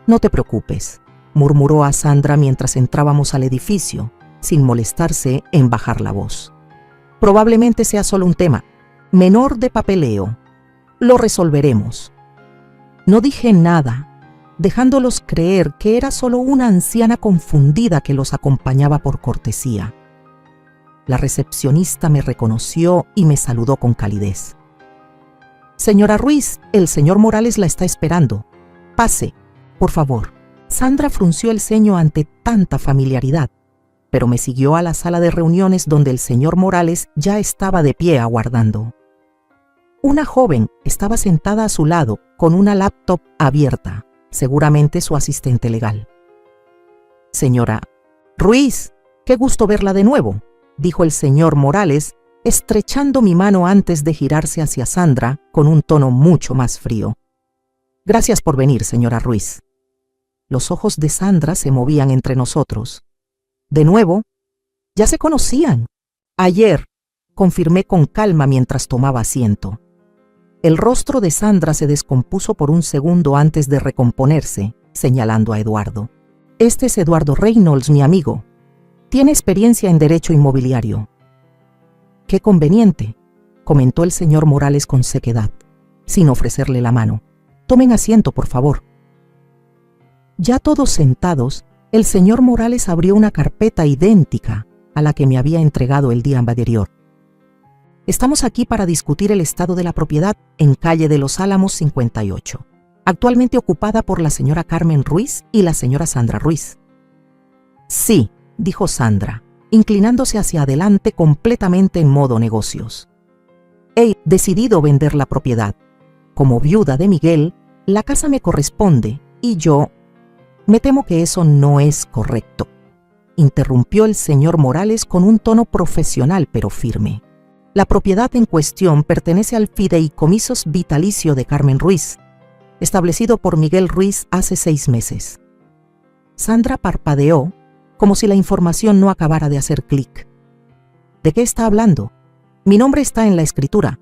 Speaker 1: «No te preocupes», murmuró a Sandra mientras entrábamos al edificio, sin molestarse en bajar la voz. «Probablemente sea solo un tema menor de papeleo. Lo resolveremos». No dije nada, dejándolos creer que era solo una anciana confundida que los acompañaba por cortesía. La recepcionista me reconoció y me saludó con calidez. «Señora Ruiz, el señor Morales la está esperando. Pase, por favor». Sandra frunció el ceño ante tanta familiaridad, pero me siguió a la sala de reuniones donde el señor Morales ya estaba de pie aguardando. Una joven estaba sentada a su lado con una laptop abierta, seguramente su asistente legal. «Señora Ruiz, qué gusto verla de nuevo», dijo el señor Morales, estrechando mi mano antes de girarse hacia Sandra con un tono mucho más frío. «Gracias por venir, señora Ruiz». Los ojos de Sandra se movían entre nosotros. «De nuevo, ya se conocían. Ayer», confirmé con calma mientras tomaba asiento. El rostro de Sandra se descompuso por un segundo antes de recomponerse, señalando a Eduardo. «Este es Eduardo Reynolds, mi amigo. Tiene experiencia en derecho inmobiliario». «Qué conveniente», comentó el señor Morales con sequedad, sin ofrecerle la mano. «Tomen asiento, por favor». Ya todos sentados, el señor Morales abrió una carpeta idéntica a la que me había entregado el día anterior. «Estamos aquí para discutir el estado de la propiedad en calle de los Álamos 58, actualmente ocupada por la señora Carmen Ruiz y la señora Sandra Ruiz». «Sí», dijo Sandra, inclinándose hacia adelante completamente en modo negocios. «He decidido vender la propiedad. Como viuda de Miguel, la casa me corresponde y yo... Me temo que eso no es correcto», interrumpió el señor Morales con un tono profesional pero firme. «La propiedad en cuestión pertenece al fideicomisos vitalicio de Carmen Ruiz, establecido por Miguel Ruiz hace 6 meses. Sandra parpadeó, como si la información no acabara de hacer clic. «¿De qué está hablando? Mi nombre está en la escritura.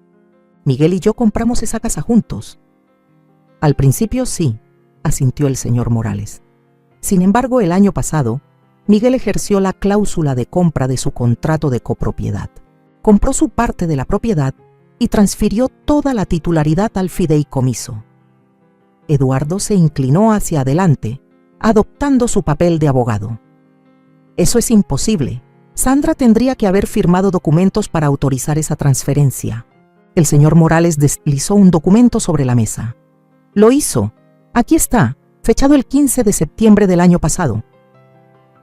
Speaker 1: Miguel y yo compramos esa casa juntos». «Al principio sí», asintió el señor Morales. «Sin embargo, el año pasado, Miguel ejerció la cláusula de compra de su contrato de copropiedad. Compró su parte de la propiedad y transfirió toda la titularidad al fideicomiso». Eduardo se inclinó hacia adelante, adoptando su papel de abogado. «Eso es imposible. Sandra tendría que haber firmado documentos para autorizar esa transferencia». El señor Morales deslizó un documento sobre la mesa. «Lo hizo. Aquí está, fechado el 15 de septiembre del año pasado».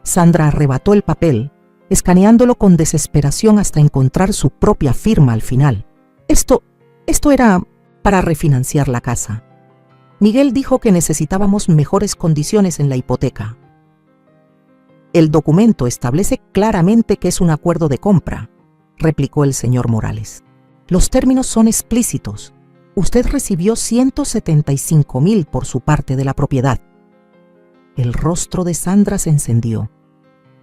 Speaker 1: Sandra arrebató el papel, escaneándolo con desesperación hasta encontrar su propia firma al final. Esto era para refinanciar la casa. Miguel dijo que necesitábamos mejores condiciones en la hipoteca. «El documento establece claramente que es un acuerdo de compra», replicó el señor Morales. «Los términos son explícitos. Usted recibió 175,000 por su parte de la propiedad». El rostro de Sandra se encendió.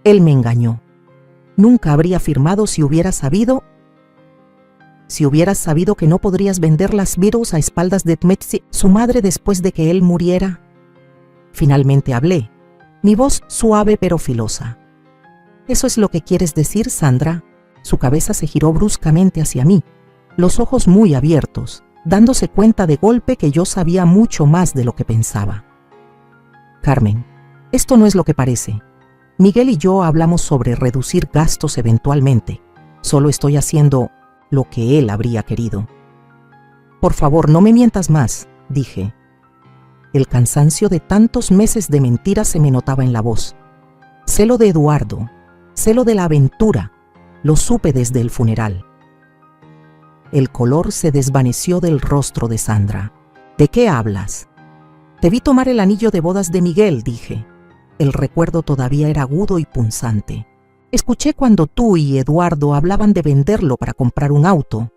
Speaker 1: «Él me engañó. Nunca habría firmado si hubieras sabido que no podrías vender las Beatles a espaldas de Tmetsi, su madre, después de que él muriera». Finalmente hablé, mi voz suave pero filosa. «¿Eso es lo que quieres decir, Sandra?». Su cabeza se giró bruscamente hacia mí, los ojos muy abiertos, dándose cuenta de golpe que yo sabía mucho más de lo que pensaba. «Carmen, esto no es lo que parece. Miguel y yo hablamos sobre reducir gastos eventualmente. Solo estoy haciendo lo que él habría querido». «Por favor, no me mientas más», dije. El cansancio de tantos meses de mentiras se me notaba en la voz. «Sé lo de Eduardo, sé lo de la aventura, lo supe desde el funeral». El color se desvaneció del rostro de Sandra. «¿De qué hablas?». «Te vi tomar el anillo de bodas de Miguel», dije. El recuerdo todavía era agudo y punzante. «Escuché cuando tú y Eduardo hablaban de venderlo para comprar un auto.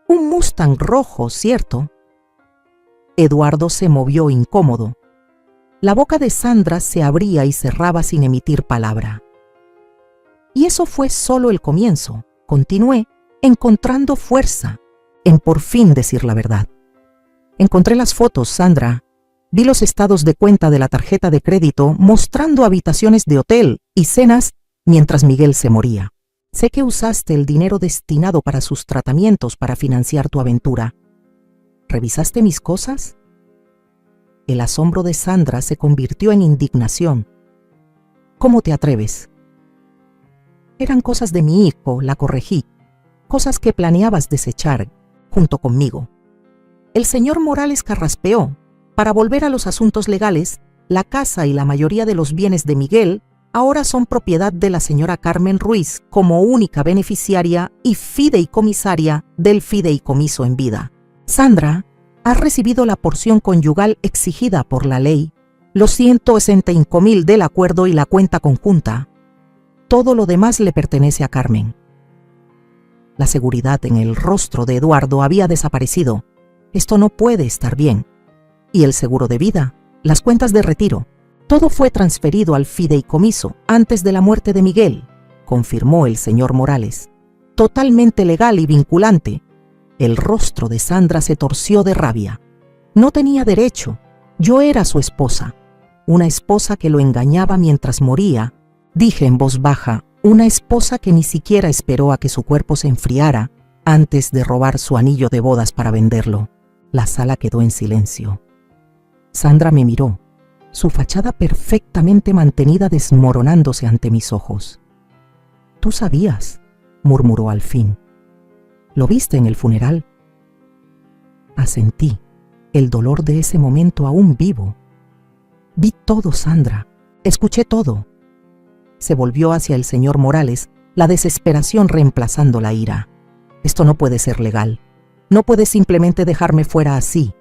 Speaker 1: Un Mustang rojo, ¿cierto?». Eduardo se movió incómodo. La boca de Sandra se abría y cerraba sin emitir palabra. «Y eso fue solo el comienzo», continué, encontrando fuerza en por fin decir la verdad. «Encontré las fotos, Sandra. Vi los estados de cuenta de la tarjeta de crédito mostrando habitaciones de hotel y cenas mientras Miguel se moría. Sé que usaste el dinero destinado para sus tratamientos para financiar tu aventura. ¿Revisaste mis cosas?». El asombro de Sandra se convirtió en indignación. «¿Cómo te atreves?». «Eran cosas de mi hijo», la corregí. «Cosas que planeabas desechar junto conmigo». El señor Morales carraspeó. Para volver a los asuntos legales, la casa y la mayoría de los bienes de Miguel ahora son propiedad de la señora Carmen Ruiz como única beneficiaria y fideicomisaria del fideicomiso en vida. Sandra, has recibido la porción conyugal exigida por la ley, los 165,000 del acuerdo y la cuenta conjunta. Todo lo demás le pertenece a Carmen. La seguridad en el rostro de Eduardo había desaparecido. Esto no puede estar bien. Y el seguro de vida, las cuentas de retiro, todo fue transferido al fideicomiso antes de la muerte de Miguel, confirmó el señor Morales. Totalmente legal y vinculante. El rostro de Sandra se torció de rabia. No tenía derecho. Yo era su esposa. Una esposa que lo engañaba mientras moría. Dije en voz baja, una esposa que ni siquiera esperó a que su cuerpo se enfriara antes de robar su anillo de bodas para venderlo. La sala quedó en silencio. Sandra me miró, su fachada perfectamente mantenida desmoronándose ante mis ojos. «Tú sabías», murmuró al fin. «¿Lo viste en el funeral?» Asentí, el dolor de ese momento aún vivo. «Vi todo, Sandra. Escuché todo». Se volvió hacia el señor Morales, la desesperación reemplazando la ira. «Esto no puede ser legal. No puedes simplemente dejarme fuera así».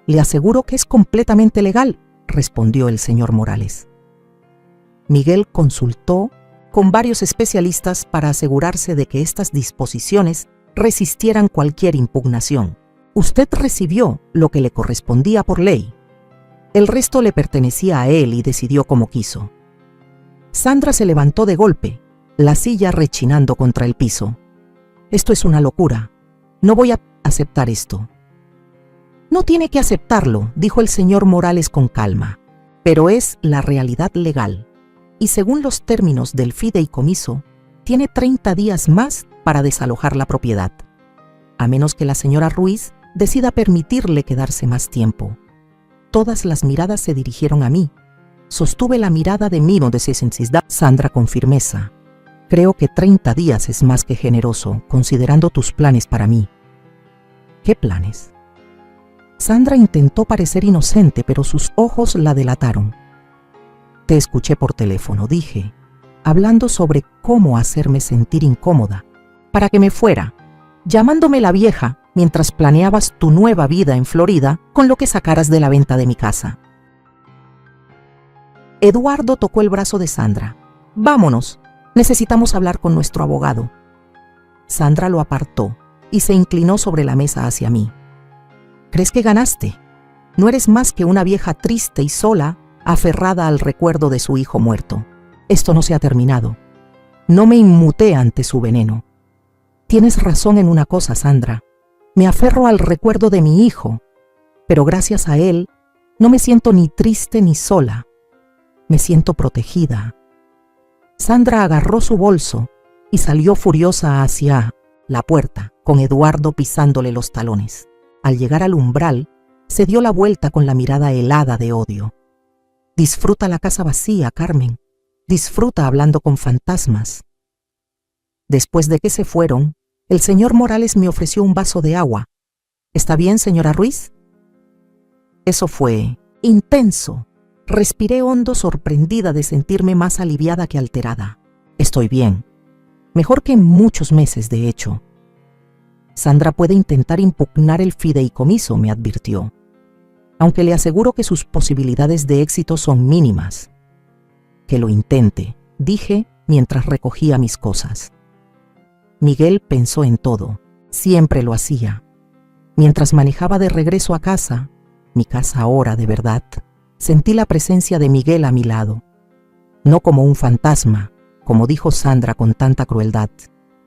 Speaker 1: «Le aseguro que es completamente legal», respondió el señor Morales. Miguel consultó con varios especialistas para asegurarse de que estas disposiciones resistieran cualquier impugnación. Usted recibió lo que le correspondía por ley. El resto le pertenecía a él y decidió como quiso. Sandra se levantó de golpe, la silla rechinando contra el piso. «Esto es una locura. No voy a aceptar esto». «No tiene que aceptarlo», dijo el señor Morales con calma, «pero es la realidad legal. Y según los términos del fideicomiso, tiene 30 días más para desalojar la propiedad, a menos que la señora Ruiz decida permitirle quedarse más tiempo». Todas las miradas se dirigieron a mí. Sostuve la mirada de mimo de Sandra con firmeza. «Creo que 30 días es más que generoso, considerando tus planes para mí». «¿Qué planes?». Sandra intentó parecer inocente, pero sus ojos la delataron. «Te escuché por teléfono», dije, hablando sobre cómo hacerme sentir incómoda, para que me fuera, llamándome la vieja mientras planeabas tu nueva vida en Florida con lo que sacaras de la venta de mi casa. Eduardo tocó el brazo de Sandra. «Vámonos, necesitamos hablar con nuestro abogado». Sandra lo apartó y se inclinó sobre la mesa hacia mí. «¿Crees que ganaste? No eres más que una vieja triste y sola, aferrada al recuerdo de su hijo muerto. Esto no se ha terminado. No me inmuté ante su veneno. Tienes razón en una cosa, Sandra. Me aferro al recuerdo de mi hijo, pero gracias a él no me siento ni triste ni sola. Me siento protegida». Sandra agarró su bolso y salió furiosa hacia la puerta, con Eduardo pisándole los talones. Al llegar al umbral, se dio la vuelta con la mirada helada de odio. «Disfruta la casa vacía, Carmen. Disfruta hablando con fantasmas». Después de que se fueron, el señor Morales me ofreció un vaso de agua. «¿Está bien, señora Ruiz?». Eso fue intenso. Respiré hondo, sorprendida de sentirme más aliviada que alterada. «Estoy bien. Mejor que en muchos meses, de hecho». «Sandra puede intentar impugnar el fideicomiso», me advirtió, «aunque le aseguro que sus posibilidades de éxito son mínimas». «Que lo intente», dije mientras recogía mis cosas. Miguel pensó en todo. Siempre lo hacía. Mientras manejaba de regreso a casa, mi casa ahora de verdad, sentí la presencia de Miguel a mi lado. No como un fantasma, como dijo Sandra con tanta crueldad,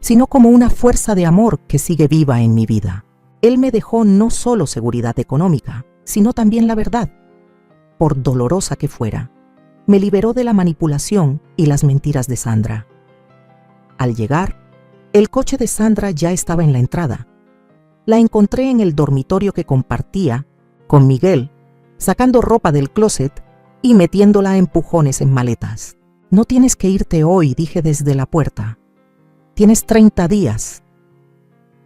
Speaker 1: sino como una fuerza de amor que sigue viva en mi vida. Él me dejó no solo seguridad económica, sino también la verdad. Por dolorosa que fuera, me liberó de la manipulación y las mentiras de Sandra. Al llegar, el coche de Sandra ya estaba en la entrada. La encontré en el dormitorio que compartía con Miguel, sacando ropa del closet y metiéndola a empujones en maletas. «No tienes que irte hoy», dije desde la puerta. «Tienes 30 días.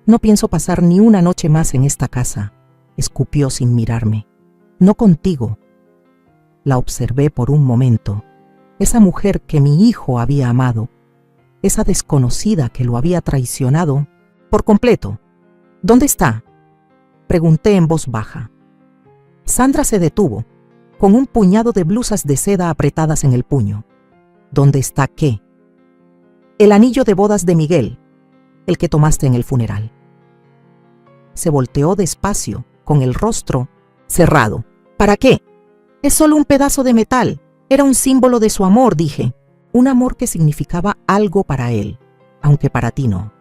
Speaker 1: No pienso pasar ni una noche más en esta casa», escupió sin mirarme. «No contigo». La observé por un momento. Esa mujer que mi hijo había amado, esa desconocida que lo había traicionado por completo. «¿Dónde está?». Pregunté en voz baja. Sandra se detuvo, con un puñado de blusas de seda apretadas en el puño. ¿Dónde está qué? El anillo de bodas de Miguel, el que tomaste en el funeral. Se volteó despacio, con el rostro cerrado. ¿Para qué? Es solo un pedazo de metal. Era un símbolo de su amor, dije. Un amor que significaba algo para él, aunque para ti no.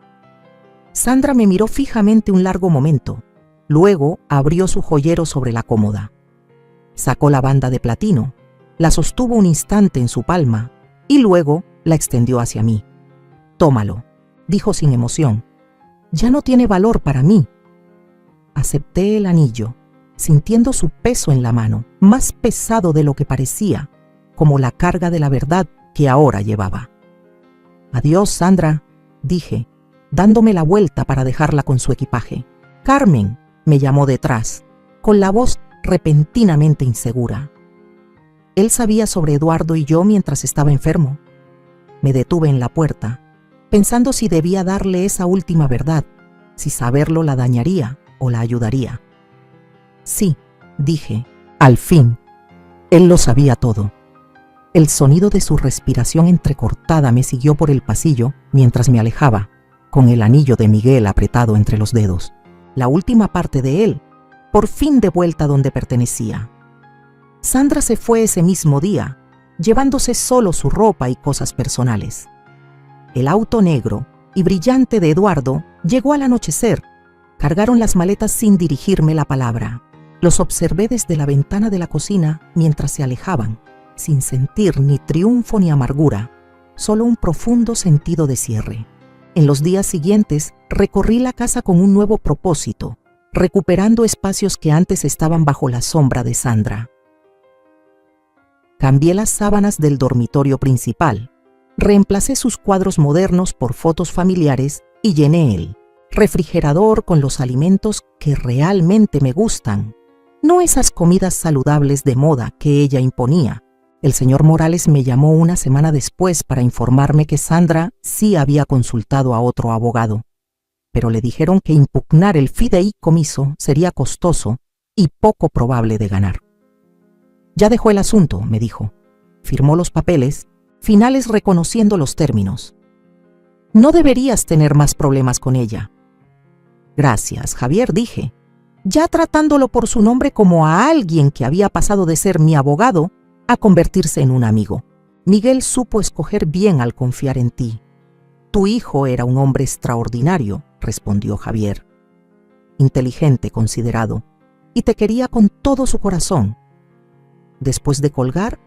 Speaker 1: Sandra me miró fijamente un largo momento. Luego abrió su joyero sobre la cómoda. Sacó la banda de platino, la sostuvo un instante en su palma y luego la extendió hacia mí. Tómalo, dijo sin emoción. Ya no tiene valor para mí. Acepté el anillo, sintiendo su peso en la mano, más pesado de lo que parecía, como la carga de la verdad que ahora llevaba. Adiós, Sandra, dije, dándome la vuelta para dejarla con su equipaje. Carmen, me llamó detrás, con la voz repentinamente insegura. Él sabía sobre Eduardo y yo mientras estaba enfermo. Me detuve en la puerta, pensando si debía darle esa última verdad, si saberlo la dañaría o la ayudaría. Sí, dije, al fin. Él lo sabía todo. El sonido de su respiración entrecortada me siguió por el pasillo mientras me alejaba, con el anillo de Miguel apretado entre los dedos. La última parte de él, por fin de vuelta donde pertenecía. Sandra se fue ese mismo día, llevándose solo su ropa y cosas personales. El auto negro y brillante de Eduardo llegó al anochecer. Cargaron las maletas sin dirigirme la palabra. Los observé desde la ventana de la cocina mientras se alejaban, sin sentir ni triunfo ni amargura, solo un profundo sentido de cierre. En los días siguientes recorrí la casa con un nuevo propósito, recuperando espacios que antes estaban bajo la sombra de Sandra. Cambié las sábanas del dormitorio principal, reemplacé sus cuadros modernos por fotos familiares y llené el refrigerador con los alimentos que realmente me gustan, no esas comidas saludables de moda que ella imponía. El señor Morales me llamó una semana después para informarme que Sandra sí había consultado a otro abogado, pero le dijeron que impugnar el fideicomiso sería costoso y poco probable de ganar. Ya dejó el asunto, me dijo. Firmó los papeles, finales reconociendo los términos. No deberías tener más problemas con ella. Gracias, Javier, dije, ya tratándolo por su nombre como a alguien que había pasado de ser mi abogado a convertirse en un amigo. Miguel supo escoger bien al confiar en ti. Tu hijo era un hombre extraordinario, respondió Javier. Inteligente, considerado, y te quería con todo su corazón. Después de colgar,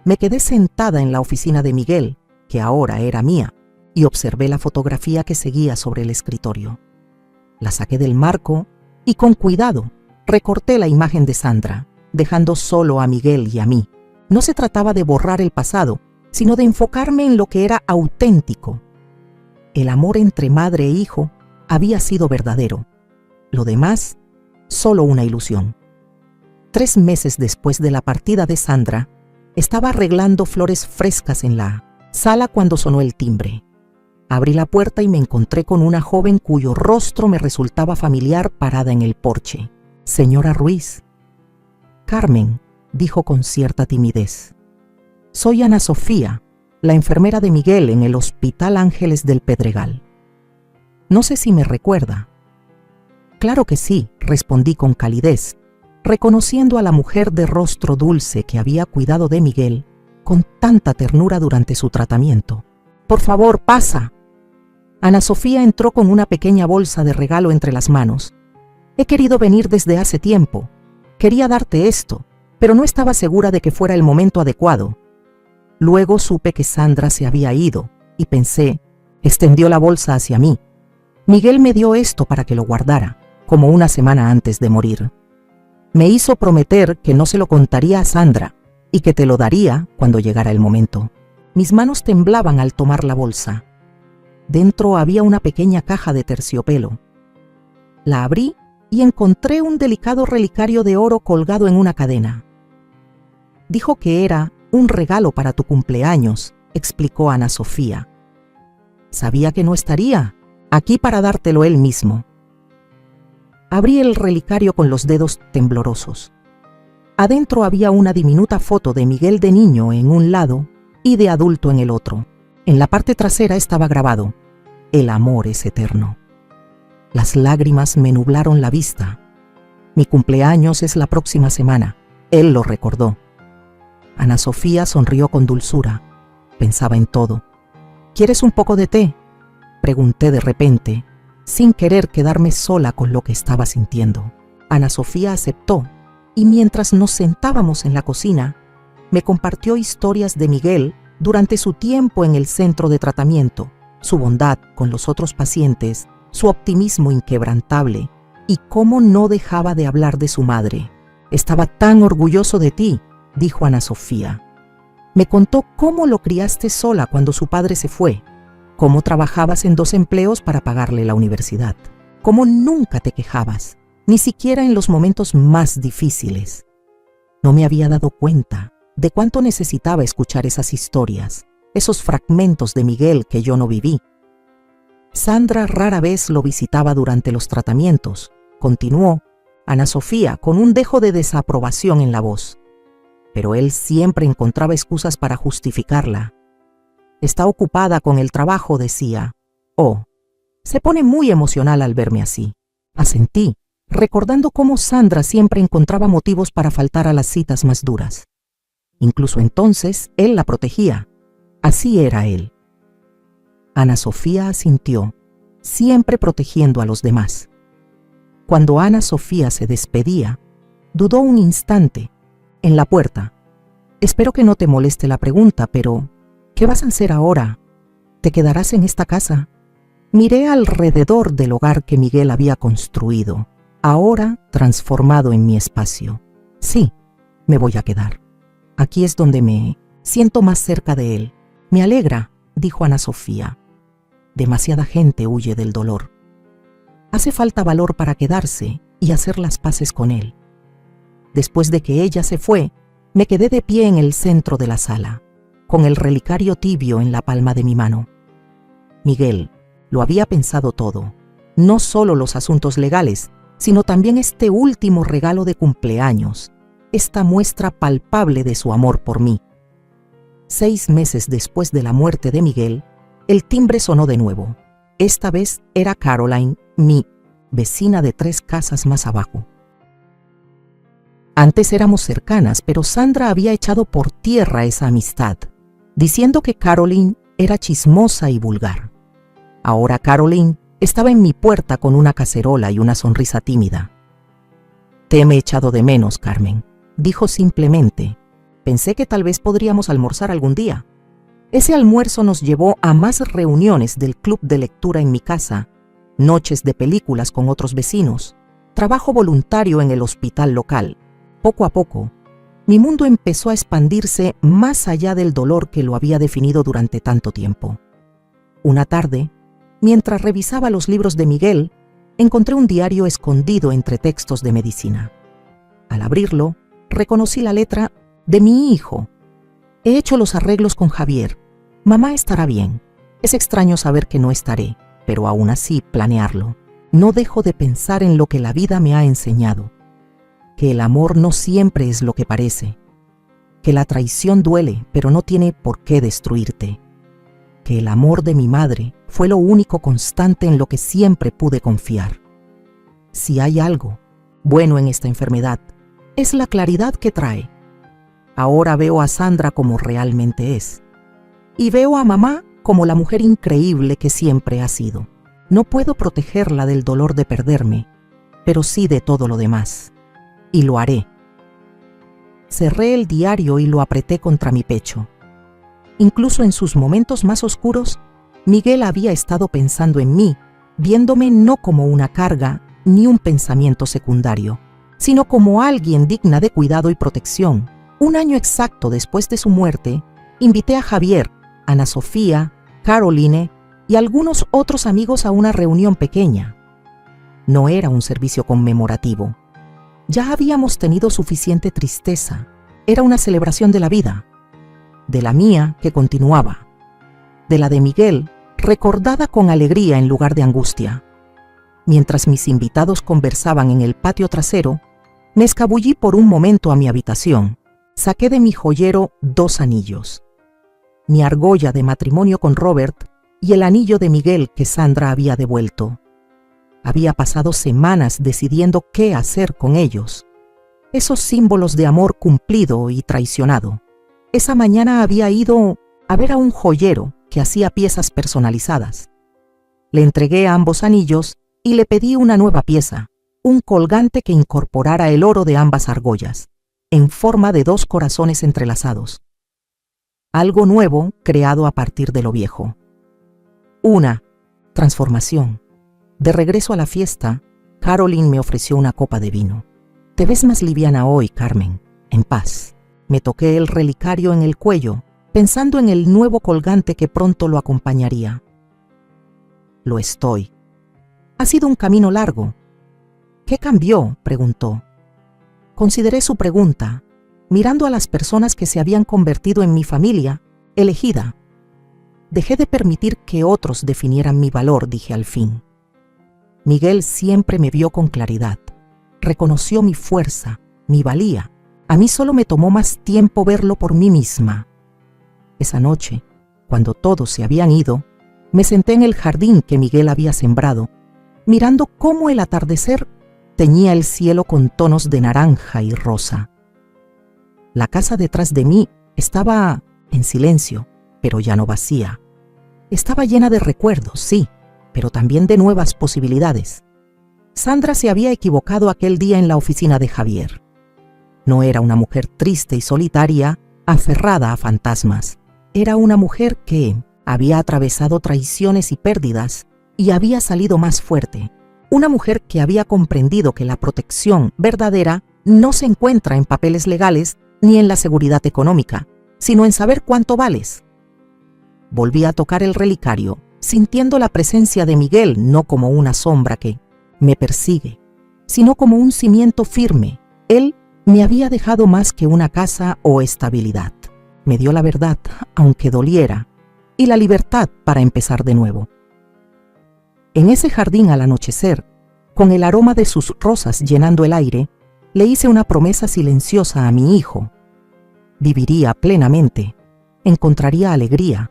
Speaker 1: me quedé sentada en la oficina de Miguel, que ahora era mía, y observé la fotografía que seguía sobre el escritorio. La saqué del marco y con cuidado recorté la imagen de Sandra, dejando solo a Miguel y a mí. No se trataba de borrar el pasado, sino de enfocarme en lo que era auténtico. El amor entre madre e hijo había sido verdadero. Lo demás, solo una ilusión. 3 meses después de la partida de Sandra, estaba arreglando flores frescas en la sala cuando sonó el timbre. Abrí la puerta y me encontré con una joven cuyo rostro me resultaba familiar parada en el porche. Señora Ruiz. Carmen, dijo con cierta timidez. Soy Ana Sofía, la enfermera de Miguel en el Hospital Ángeles del Pedregal. No sé si me recuerda. Claro que sí, respondí con calidez, reconociendo a la mujer de rostro dulce que había cuidado de Miguel con tanta ternura durante su tratamiento. Por favor, pasa. Ana Sofía entró con una pequeña bolsa de regalo entre las manos. He querido venir desde hace tiempo. Quería darte esto, pero no estaba segura de que fuera el momento adecuado. Luego supe que Sandra se había ido y pensé, extendió la bolsa hacia mí. Miguel me dio esto para que lo guardara, como una semana antes de morir. Me hizo prometer que no se lo contaría a Sandra y que te lo daría cuando llegara el momento. Mis manos temblaban al tomar la bolsa. Dentro había una pequeña caja de terciopelo. La abrí y encontré un delicado relicario de oro colgado en una cadena. Dijo que era un regalo para tu cumpleaños, explicó Ana Sofía. Sabía que no estaría aquí para dártelo él mismo. Abrí el relicario con los dedos temblorosos. Adentro había una diminuta foto de Miguel de niño en un lado y de adulto en el otro. En la parte trasera estaba grabado: "El amor es eterno". Las lágrimas me nublaron la vista. Mi cumpleaños es la próxima semana. Él lo recordó. Ana Sofía sonrió con dulzura. Pensaba en todo. ¿Quieres un poco de té?, pregunté de repente, sin querer quedarme sola con lo que estaba sintiendo. Ana Sofía aceptó, y mientras nos sentábamos en la cocina, me compartió historias de Miguel durante su tiempo en el centro de tratamiento, su bondad con los otros pacientes, su optimismo inquebrantable, y cómo no dejaba de hablar de su madre. «Estaba tan orgulloso de ti», dijo Ana Sofía. Me contó cómo lo criaste sola cuando su padre se fue, cómo trabajabas en 2 empleos para pagarle la universidad, cómo nunca te quejabas, ni siquiera en los momentos más difíciles. No me había dado cuenta de cuánto necesitaba escuchar esas historias, esos fragmentos de Miguel que yo no viví. Sandra rara vez lo visitaba durante los tratamientos, continuó Ana Sofía con un dejo de desaprobación en la voz. Pero él siempre encontraba excusas para justificarla. Está ocupada con el trabajo, decía. Oh, se pone muy emocional al verme así. Asentí, recordando cómo Sandra siempre encontraba motivos para faltar a las citas más duras. Incluso entonces, él la protegía. Así era él. Ana Sofía asintió, siempre protegiendo a los demás. Cuando Ana Sofía se despedía, dudó un instante, en la puerta. «Espero que no te moleste la pregunta, pero ¿qué vas a hacer ahora? ¿Te quedarás en esta casa?» Miré alrededor del hogar que Miguel había construido, ahora transformado en mi espacio. «Sí, me voy a quedar. Aquí es donde me siento más cerca de él. Me alegra», dijo Ana Sofía. «Demasiada gente huye del dolor. Hace falta valor para quedarse y hacer las paces con él». Después de que ella se fue, me quedé de pie en el centro de la sala, con el relicario tibio en la palma de mi mano. Miguel lo había pensado todo, no solo los asuntos legales, sino también este último regalo de cumpleaños, esta muestra palpable de su amor por mí. 6 meses después de la muerte de Miguel, el timbre sonó de nuevo. Esta vez era Caroline, mi vecina de 3 casas más abajo. Antes éramos cercanas, pero Sandra había echado por tierra esa amistad, diciendo que Caroline era chismosa y vulgar. Ahora Caroline estaba en mi puerta con una cacerola y una sonrisa tímida. «Te he echado de menos, Carmen», dijo simplemente. «Pensé que tal vez podríamos almorzar algún día». Ese almuerzo nos llevó a más reuniones del club de lectura en mi casa, noches de películas con otros vecinos, trabajo voluntario en el hospital local. Poco a poco, mi mundo empezó a expandirse más allá del dolor que lo había definido durante tanto tiempo. Una tarde, mientras revisaba los libros de Miguel, encontré un diario escondido entre textos de medicina. Al abrirlo, reconocí la letra de mi hijo. «He hecho los arreglos con Javier. Mamá estará bien. Es extraño saber que no estaré, pero aún así planearlo. No dejo de pensar en lo que la vida me ha enseñado. Que el amor no siempre es lo que parece. Que la traición duele, pero no tiene por qué destruirte. Que el amor de mi madre fue lo único constante en lo que siempre pude confiar. Si hay algo bueno en esta enfermedad, es la claridad que trae. Ahora veo a Sandra como realmente es. Y veo a mamá como la mujer increíble que siempre ha sido. No puedo protegerla del dolor de perderme, pero sí de todo lo demás. Y lo haré». Cerré el diario y lo apreté contra mi pecho. Incluso en sus momentos más oscuros, Miguel había estado pensando en mí, viéndome no como una carga ni un pensamiento secundario, sino como alguien digna de cuidado y protección. 1 año exacto después de su muerte, invité a Javier, Ana Sofía, Caroline y algunos otros amigos a una reunión pequeña. No era un servicio conmemorativo. Ya habíamos tenido suficiente tristeza. Era una celebración de la vida. De la mía, que continuaba. De la de Miguel, recordada con alegría en lugar de angustia. Mientras mis invitados conversaban en el patio trasero, me escabullí por un momento a mi habitación. Saqué de mi joyero 2 anillos. Mi argolla de matrimonio con Robert y el anillo de Miguel que Sandra había devuelto. Había pasado semanas decidiendo qué hacer con ellos. Esos símbolos de amor cumplido y traicionado. Esa mañana había ido a ver a un joyero que hacía piezas personalizadas. Le entregué ambos anillos y le pedí una nueva pieza, un colgante que incorporara el oro de ambas argollas, en forma de 2 corazones entrelazados. Algo nuevo creado a partir de lo viejo. Una transformación. De regreso a la fiesta, Caroline me ofreció una copa de vino. Te ves más liviana hoy, Carmen, en paz. Me toqué el relicario en el cuello, pensando en el nuevo colgante que pronto lo acompañaría. Lo estoy. Ha sido un camino largo. ¿Qué cambió?, preguntó. Consideré su pregunta, mirando a las personas que se habían convertido en mi familia, elegida. Dejé de permitir que otros definieran mi valor, dije al fin. Miguel siempre me vio con claridad. Reconoció mi fuerza, mi valía. A mí solo me tomó más tiempo verlo por mí misma. Esa noche, cuando todos se habían ido, me senté en el jardín que Miguel había sembrado, mirando cómo el atardecer teñía el cielo con tonos de naranja y rosa. La casa detrás de mí estaba en silencio, pero ya no vacía. Estaba llena de recuerdos, sí, pero también de nuevas posibilidades. Sandra se había equivocado aquel día en la oficina de Javier. No era una mujer triste y solitaria, aferrada a fantasmas. Era una mujer que había atravesado traiciones y pérdidas y había salido más fuerte. Una mujer que había comprendido que la protección verdadera no se encuentra en papeles legales ni en la seguridad económica, sino en saber cuánto vales. Volví a tocar el relicario, sintiendo la presencia de Miguel no como una sombra que me persigue, sino como un cimiento firme. Él me había dejado más que una casa o estabilidad. Me dio la verdad, aunque doliera, y la libertad para empezar de nuevo. En ese jardín al anochecer, con el aroma de sus rosas llenando el aire, le hice una promesa silenciosa a mi hijo. Viviría plenamente, encontraría alegría,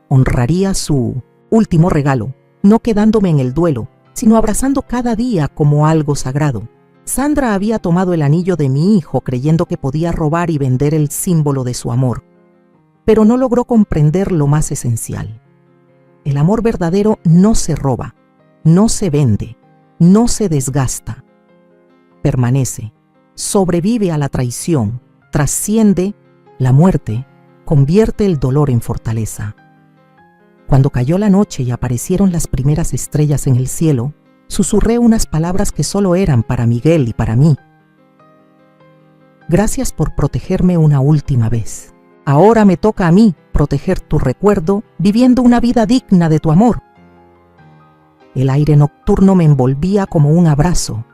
Speaker 1: honraría su último regalo, no quedándome en el duelo, sino abrazando cada día como algo sagrado. Sandra había tomado el anillo de mi hijo creyendo que podía robar y vender el símbolo de su amor, pero no logró comprender lo más esencial. El amor verdadero no se roba, no se vende, no se desgasta. Permanece, sobrevive a la traición, trasciende la muerte, convierte el dolor en fortaleza. Cuando cayó la noche y aparecieron las primeras estrellas en el cielo, susurré unas palabras que solo eran para Miguel y para mí. Gracias por protegerme una última vez. Ahora me toca a mí proteger tu recuerdo viviendo una vida digna de tu amor. El aire nocturno me envolvía como un abrazo.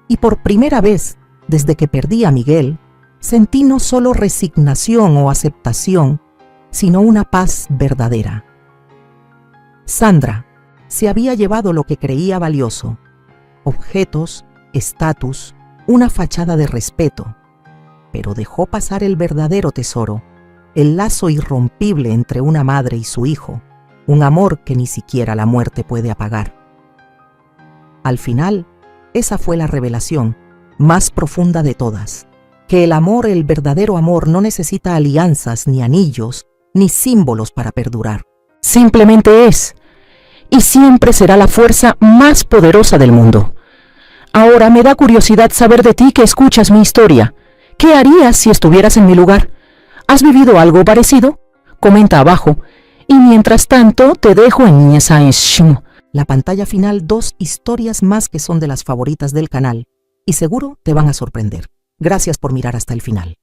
Speaker 1: Y por primera vez, desde que perdí a Miguel, sentí no solo resignación o aceptación, sino una paz verdadera. Sandra se había llevado lo que creía valioso: objetos, estatus, una fachada de respeto, pero dejó pasar el verdadero tesoro, el lazo irrompible entre una madre y su hijo, un amor que ni siquiera la muerte puede apagar. Al final, esa fue la revelación más profunda de todas, que el amor, el verdadero amor, no necesita alianzas, ni anillos, ni símbolos para perdurar. Simplemente es, y siempre será la fuerza más poderosa del mundo. Ahora me da curiosidad saber de ti que escuchas mi historia. ¿Qué harías si estuvieras en mi lugar? ¿Has vivido algo parecido? Comenta abajo. Y mientras tanto, te dejo en la pantalla final 2 historias más que son de las favoritas del canal y seguro te van a sorprender. Gracias por mirar hasta el final.